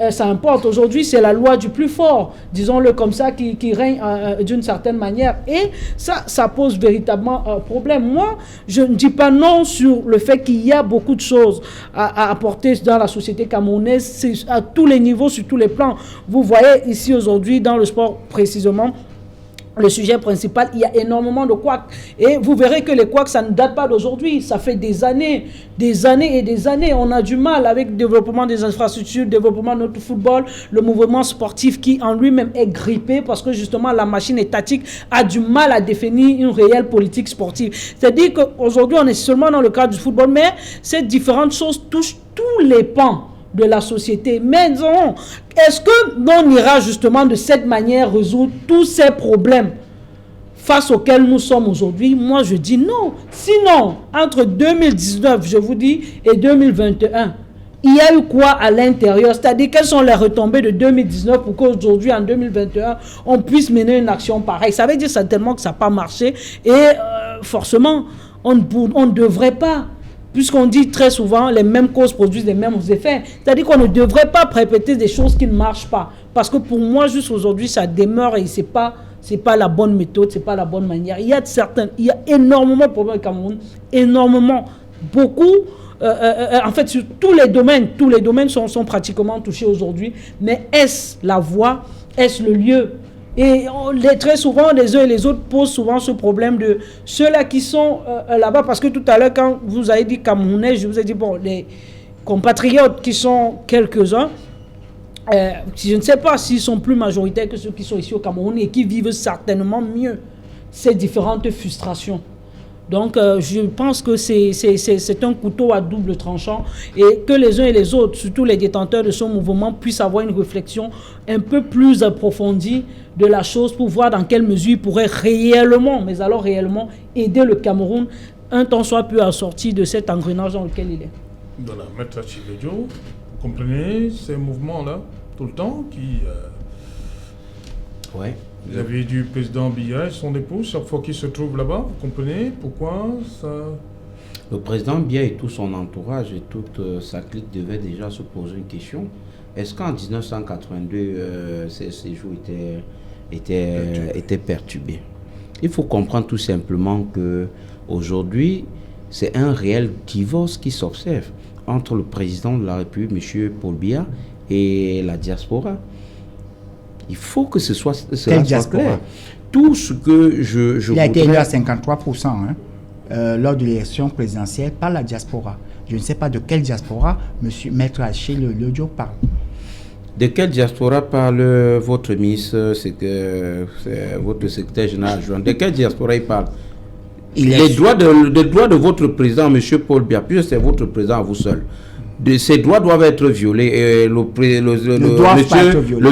ça importe. Aujourd'hui, c'est la loi du plus fort, disons-le comme ça, qui règne d'une certaine manière. Et ça pose véritablement problème. Moi, je ne dis pas non sur le fait qu'il y a beaucoup de choses à apporter dans la société camerounaise, à tous les niveaux, sur tous les plans. Vous voyez ici aujourd'hui dans le sport précisément, le sujet principal, il y a énormément de couacs. Et vous verrez que les couacs, ça ne date pas d'aujourd'hui. Ça fait des années et des années. On a du mal avec le développement des infrastructures, le développement de notre football, le mouvement sportif qui en lui-même est grippé parce que justement la machine étatique a du mal à définir une réelle politique sportive. C'est-à-dire qu'aujourd'hui, on est seulement dans le cadre du football, mais ces différentes choses touchent tous les pans de la société. Mais non, est-ce que l'on ira justement de cette manière résoudre tous ces problèmes face auxquels nous sommes aujourd'hui? Moi, je dis non. Sinon, entre 2019, je vous dis, et 2021, il y a eu quoi à l'intérieur? C'est-à-dire, quelles sont les retombées de 2019 pour qu'aujourd'hui, en 2021, on puisse mener une action pareille? Ça veut dire certainement que ça n'a pas marché et forcément, on ne devrait pas. Puisqu'on dit très souvent, les mêmes causes produisent les mêmes effets. C'est-à-dire qu'on ne devrait pas répéter des choses qui ne marchent pas. Parce que pour moi, juste aujourd'hui, ça demeure et c'est pas la bonne méthode, c'est pas la bonne manière. Il y a énormément de problèmes au Cameroun, énormément, beaucoup. En fait, sur tous les domaines sont pratiquement touchés aujourd'hui. Mais est-ce la voie, est-ce le lieu? Et très souvent, les uns et les autres posent souvent ce problème de ceux-là qui sont là-bas. Parce que tout à l'heure, quand vous avez dit Camerounais, je vous ai dit, bon, les compatriotes qui sont quelques-uns, je ne sais pas s'ils sont plus majoritaires que ceux qui sont ici au Cameroun et qui vivent certainement mieux ces différentes frustrations. Donc, je pense que c'est un couteau à double tranchant et que les uns et les autres, surtout les détenteurs de ce mouvement, puissent avoir une réflexion un peu plus approfondie de la chose pour voir dans quelle mesure ils pourraient réellement, mais alors réellement, aider le Cameroun un temps soit peu à sortir de cet engrenage dans lequel il est. Voilà, Maître Chivedio, vous comprenez ces mouvements-là tout le temps qui... Ouais. Vous avez du président Biya et son épouse, chaque fois qu'il se trouve là-bas, vous comprenez pourquoi ça... Le président Biya et tout son entourage et toute sa clique devaient déjà se poser une question. Est-ce qu'en 1982, ces séjours étaient perturbés? Il faut comprendre tout simplement qu'aujourd'hui, c'est un réel divorce qui s'observe entre le président de la République, M. Paul Biya, et la diaspora. Il faut que cela soit clair. Tout ce que je Il a été élu à 53% lors de l'élection présidentielle par la diaspora. Je ne sais pas de quelle diaspora Maître Haché Lodjo parle. De quelle diaspora parle votre ministre, votre secrétaire général adjoint? De quelle diaspora il parle? Les droits de votre président, M. Paul Biya, puisque c'est votre président à vous seul. Ces droits doivent être violés et le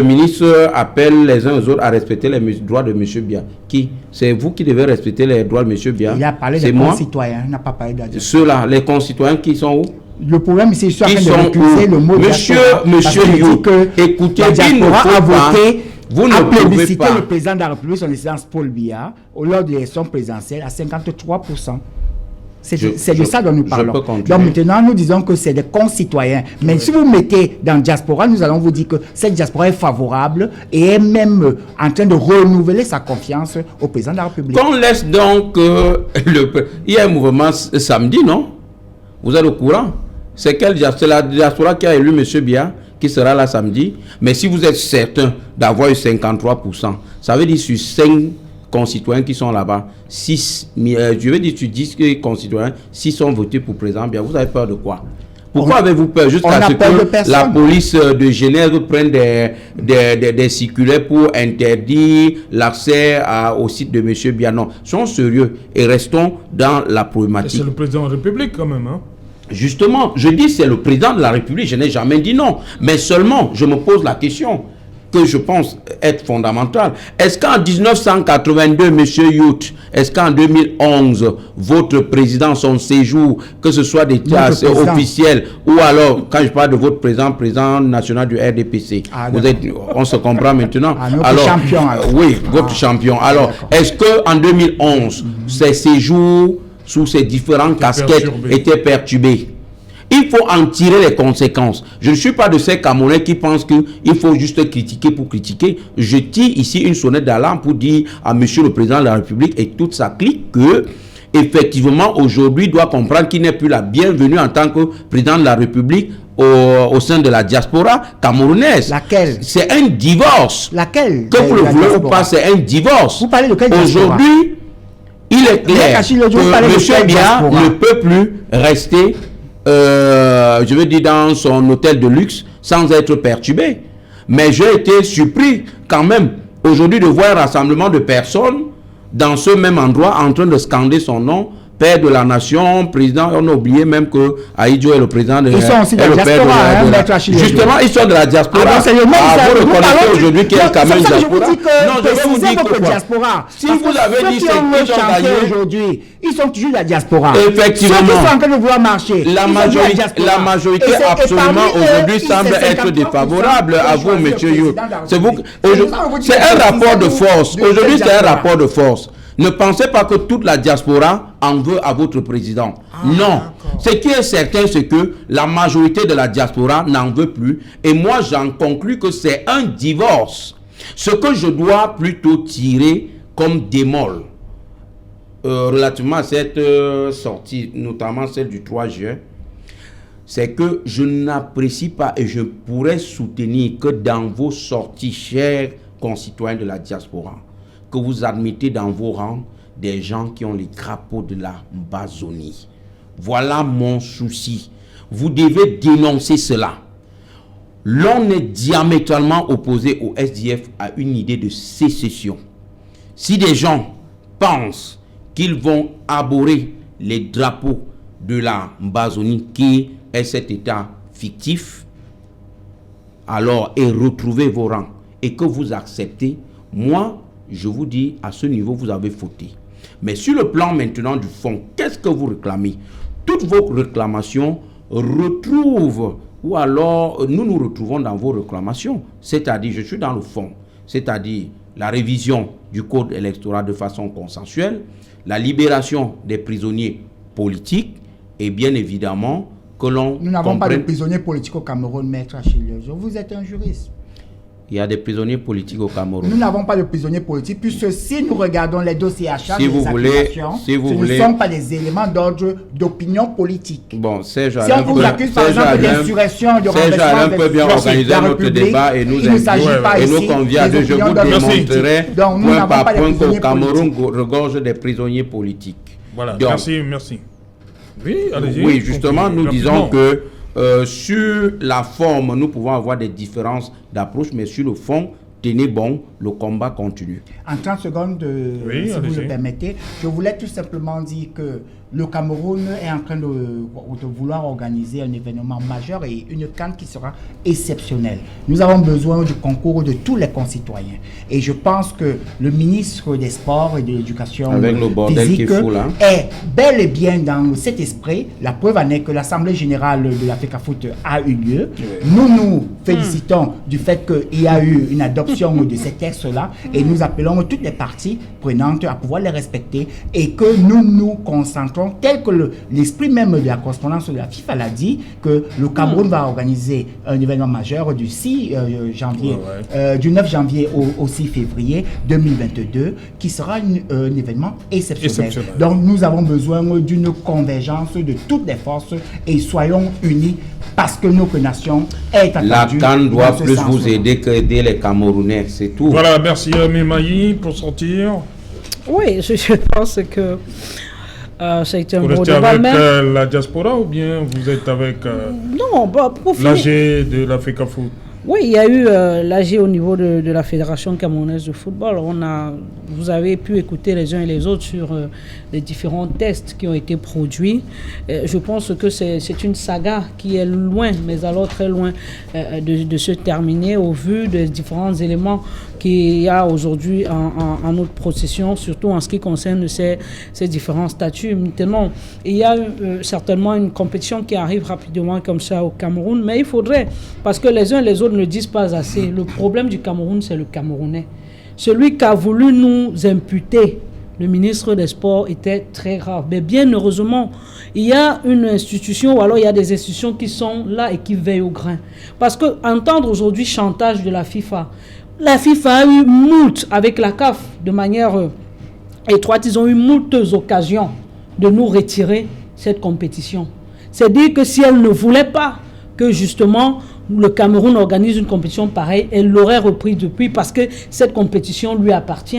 ministre appelle les uns aux autres à respecter les droits de M. Biya. Qui? C'est vous qui devez respecter les droits de M. Biya. Il a parlé des concitoyens, il n'a pas parlé de la diaspora. Ceux-là, les concitoyens qui sont où? Le problème, c'est qu'ils sont en train de recuser le mot diaspora. Monsieur You, écoutez, la diaspora a voté, vous ne pouvez pas. Le président de la République, son excellence Paul Biya, lors de l'élection présidentielle, à 53%. C'est de ça dont nous parlons. Donc maintenant, nous disons que c'est des concitoyens. Mais si vous mettez dans diaspora, nous allons vous dire que cette diaspora est favorable et est même en train de renouveler sa confiance au président de la République. Qu'on laisse donc il y a un mouvement samedi, non? Vous êtes au courant? C'est la diaspora qui a élu M. Biya, qui sera là samedi. Mais si vous êtes certain d'avoir eu 53%, ça veut dire sur 5 concitoyens qui sont là-bas, 6, je veux dire sur 10 concitoyens, 6 sont votés pour président Biya. Vous avez peur de quoi? Pourquoi avez-vous peur? Jusqu'à ce que la police de Genève prenne des circulaires pour interdire l'accès au site de M. Biya. Non, soyons sérieux et restons dans la problématique. C'est le président de la République quand même, hein? Justement, je dis c'est le président de la République, je n'ai jamais dit non. Mais seulement, je me pose la question que je pense être fondamentale. Est-ce qu'en 1982, M. Youth, est-ce qu'en 2011, votre président, son séjour, que ce soit des classes officielles, ou alors, quand je parle de votre président national du RDPC, on se comprend maintenant. Alors, champion. Oui, votre champion. Alors, est-ce qu'en 2011, ces séjours sous ces différentes casquettes étaient perturbés? Il faut en tirer les conséquences. Je ne suis pas de ces Camerounais qui pensent qu'il faut juste critiquer pour critiquer. Je tire ici une sonnette d'alarme pour dire à monsieur le président de la République et toute sa clique que, effectivement, aujourd'hui, doit comprendre qu'il n'est plus la bienvenue en tant que président de la République au sein de la diaspora camerounaise. Laquelle? C'est un divorce. Laquelle? Que vous le voulez ou pas, c'est un divorce. Vous parlez de quel diaspora? Aujourd'hui, il est clair que M. Biya ne peut plus rester je veux dire dans son hôtel de luxe sans être perturbé. Mais j'ai été surpris quand même aujourd'hui de voir un rassemblement de personnes dans ce même endroit en train de scander son nom, père de la nation, président. On a oublié même que Aïdjo est le président de ils sont aussi de la diaspora, justement, ils sont de la diaspora. Vous reconnaissez aujourd'hui qu'il y a quand même diaspora. Non, je vais vous dire que diaspora. Si vous avez dit c'est qui ont gagné aujourd'hui, ils sont toujours de la diaspora. Effectivement. Ceux qui sont en train de vouloir marcher. La majorité absolument aujourd'hui semble être défavorable à vous, monsieur You. C'est un rapport de force. Aujourd'hui, c'est un rapport de force. Ne pensez pas que toute la diaspora en veut à votre président. Non. Ce qui est certain, c'est que la majorité de la diaspora n'en veut plus. Et moi, j'en conclus que c'est un divorce. Ce que je dois plutôt tirer comme démol relativement à cette sortie, notamment celle du 3 juin, c'est que je n'apprécie pas et je pourrais soutenir que dans vos sorties, chers concitoyens de la diaspora, que vous admettez dans vos rangs des gens qui ont les crapauds de la Bazonie. Voilà mon souci. Vous devez dénoncer cela. L'on est diamétralement opposé au SDF à une idée de sécession. Si des gens pensent qu'ils vont arborer les drapeaux de la Bazonie, qui est cet état fictif, alors et retrouver vos rangs et que vous acceptez, moi, je vous dis, à ce niveau, vous avez fauté. Mais sur le plan maintenant du fond, qu'est-ce que vous réclamez? Toutes vos réclamations retrouvent, ou alors nous nous retrouvons dans vos réclamations. C'est-à-dire, je suis dans le fond, c'est-à-dire la révision du code électoral de façon consensuelle, la libération des prisonniers politiques, et bien évidemment que l'on... Nous n'avons pas de prisonniers politiques au Cameroun, maître Achille. Vous êtes un juriste. Il y a des prisonniers politiques au Cameroun. Nous n'avons pas de prisonniers politiques, puisque si nous regardons les dossiers achats, ce ne sont pas des éléments d'ordre d'opinion politique. Bon, si on vous accuse par exemple d'insurrection, de renversement peut bien organiser notre débat et nous convient de je vous démontrerai point par point qu'au Cameroun regorge des prisonniers politiques. Voilà, merci. Oui, allez-y. Oui, justement, nous disons que sur la forme, nous pouvons avoir des différences d'approche, mais sur le fond, tenez bon, le combat continue. En 30 secondes, si vous le permettez, je voulais tout simplement dire que le Cameroun est en train de vouloir organiser un événement majeur et une CAN qui sera exceptionnelle. Nous avons besoin du concours de tous les concitoyens. Et je pense que le ministre des Sports et de l'Éducation physique est bel et bien dans cet esprit. La preuve en est que l'Assemblée générale de l'Africa Foot a eu lieu. Nous nous félicitons du fait qu'il y a eu une adoption de ces textes textes-là et nous appelons toutes les parties prenantes à pouvoir les respecter et que nous nous concentrons, tel que l'esprit même de la correspondance de la FIFA l'a dit, que le Cameroun va organiser un événement majeur du 6 janvier, du 9 janvier au 6 février 2022, qui sera un événement exceptionnel. Donc nous avons besoin d'une convergence de toutes les forces et soyons unis parce que notre nation est attendue. La CAN doit plus vous aider que aider les Camerounais, c'est tout. Voilà, merci Aimé Mailly pour sortir. Oui, je pense que ça a été un vous beau restez débat. Avec la diaspora ou bien vous êtes avec non, pour finir, l'AG de l'Africa Foot? Oui, il y a eu l'AG au niveau de la Fédération camerounaise de football. Vous avez pu écouter les uns et les autres sur les différents tests qui ont été produits. Je pense que c'est une saga qui est loin, mais alors très loin de se terminer au vu des différents éléments qu'il y a aujourd'hui en notre procession, surtout en ce qui concerne ces différents statuts. Maintenant, il y a certainement une compétition qui arrive rapidement comme ça au Cameroun, mais il faudrait, parce que les uns et les autres ne disent pas assez, le problème du Cameroun, c'est le Camerounais. Celui qui a voulu nous imputer le ministre des Sports était très grave. Mais bien heureusement, il y a une institution, ou alors il y a des institutions qui sont là et qui veillent au grain. Parce que entendre aujourd'hui chantage de la FIFA a eu moult avec la CAF de manière étroite. Ils ont eu moultes occasions de nous retirer cette compétition. C'est dire que si elle ne voulait pas que justement le Cameroun organise une compétition pareille, elle l'aurait repris depuis parce que cette compétition lui appartient.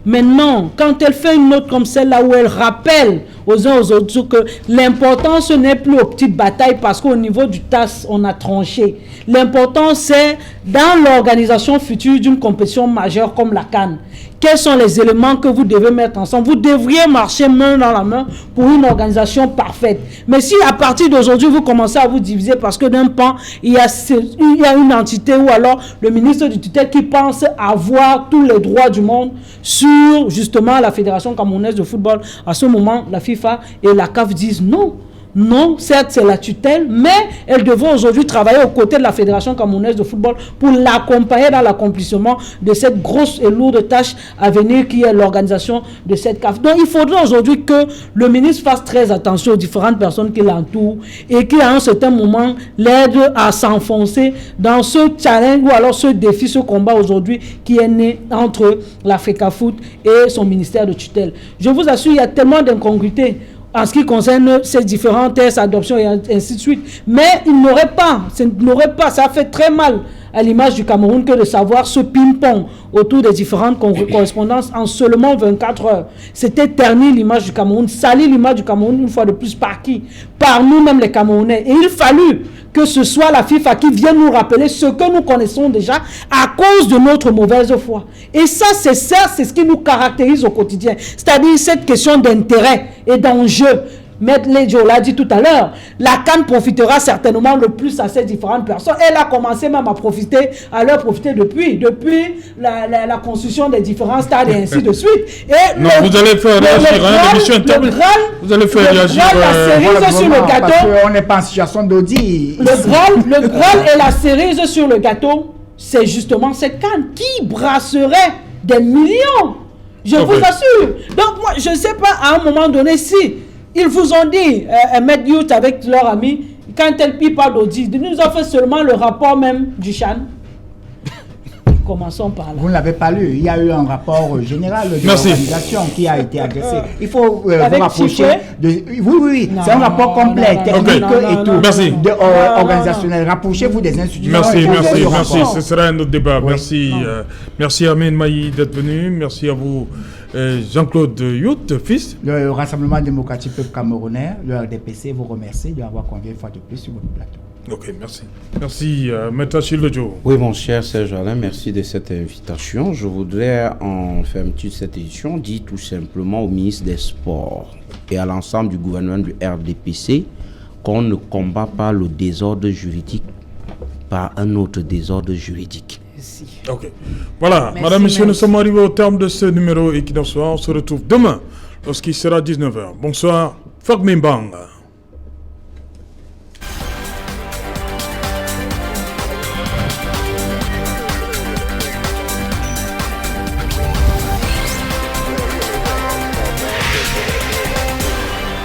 Maintenant, quand elle fait une note comme celle-là où elle rappelle aux uns aux autres que l'important ce n'est plus aux petites batailles parce qu'au niveau du TAS, on a tranché. L'important c'est dans l'organisation future d'une compétition majeure comme la CAN. Quels sont les éléments que vous devez mettre ensemble? Vous devriez marcher main dans la main pour une organisation parfaite. Mais si à partir d'aujourd'hui, vous commencez à vous diviser parce que d'un pan, il y a une entité ou alors le ministre du tutelle qui pense avoir tous les droits du monde sur justement la Fédération camerounaise de football, à ce moment, la FIFA et la CAF disent non. Non, certes, c'est la tutelle, mais elles devront aujourd'hui travailler aux côtés de la Fédération camerounaise de football pour l'accompagner dans l'accomplissement de cette grosse et lourde tâche à venir qui est l'organisation de cette CAF. Donc, il faudrait aujourd'hui que le ministre fasse très attention aux différentes personnes qui l'entourent et qui, à un certain moment, l'aident à s'enfoncer dans ce challenge ou alors ce défi, ce combat aujourd'hui qui est né entre l'Africa Foot et son ministère de tutelle. Je vous assure, il y a tellement d'incongruités en ce qui concerne ces différents tests, adoptions et ainsi de suite. Mais il n'aurait pas, ça fait très mal à l'image du Cameroun que de savoir ce ping-pong autour des différentes correspondances en seulement 24 heures. C'était ternir l'image du Cameroun, salir l'image du Cameroun une fois de plus par qui? Par nous-mêmes les Camerounais. Et il fallut que ce soit la FIFA qui vienne nous rappeler ce que nous connaissons déjà à cause de notre mauvaise foi. Et ça, c'est ce qui nous caractérise au quotidien. C'est-à-dire cette question d'intérêt et d'enjeu. Maître Ledjo l'a dit tout à l'heure, la CAN profitera certainement le plus à ces différentes personnes. Elle a commencé même à leur profiter depuis la construction des différents stades et ainsi de suite. Et non, vous allez faire réagir vous allez faire réagir la cerise sur le gâteau. Parce qu'on n'est pas en situation d'audit. Le Graal et la cerise sur le gâteau, c'est justement cette CAN qui brasserait des millions. Je vous assure. Donc moi, je ne sais pas à un moment donné si ils vous ont dit, Maître Youth avec leur ami, quand elle pipe pas d'audit, ils nous ont fait seulement le rapport même du CHAN. Commençons par là. Vous ne l'avez pas lu. Il y a eu un rapport général de l'organisation qui a été agressé. Il faut vous rapprocher de... Oui. C'est un rapport complet, technique et tout. Merci. Organisationnel. Rapprochez-vous des institutions. Merci. Ce sera un autre débat. Oui. Merci Amin Mailly d'être venu. Merci à vous. Jean-Claude Youth, fils. Le Rassemblement démocratique peuple camerounais, le RDPC, vous remercie de m'avoir convié une fois de plus sur votre plateau. Ok, merci. Merci, Maître Achille Ledjo. Oui, mon cher Serge Alain, merci de cette invitation. Je voudrais, en fermeture de cette édition, dire tout simplement au ministre des Sports et à l'ensemble du gouvernement du RDPC qu'on ne combat pas le désordre juridique par un autre désordre juridique. Ok. Voilà, madame, monsieur, nous sommes arrivés au terme de ce numéro Equinox Soir. On se retrouve demain lorsqu'il sera 19h. Bonsoir, Fogmimbang.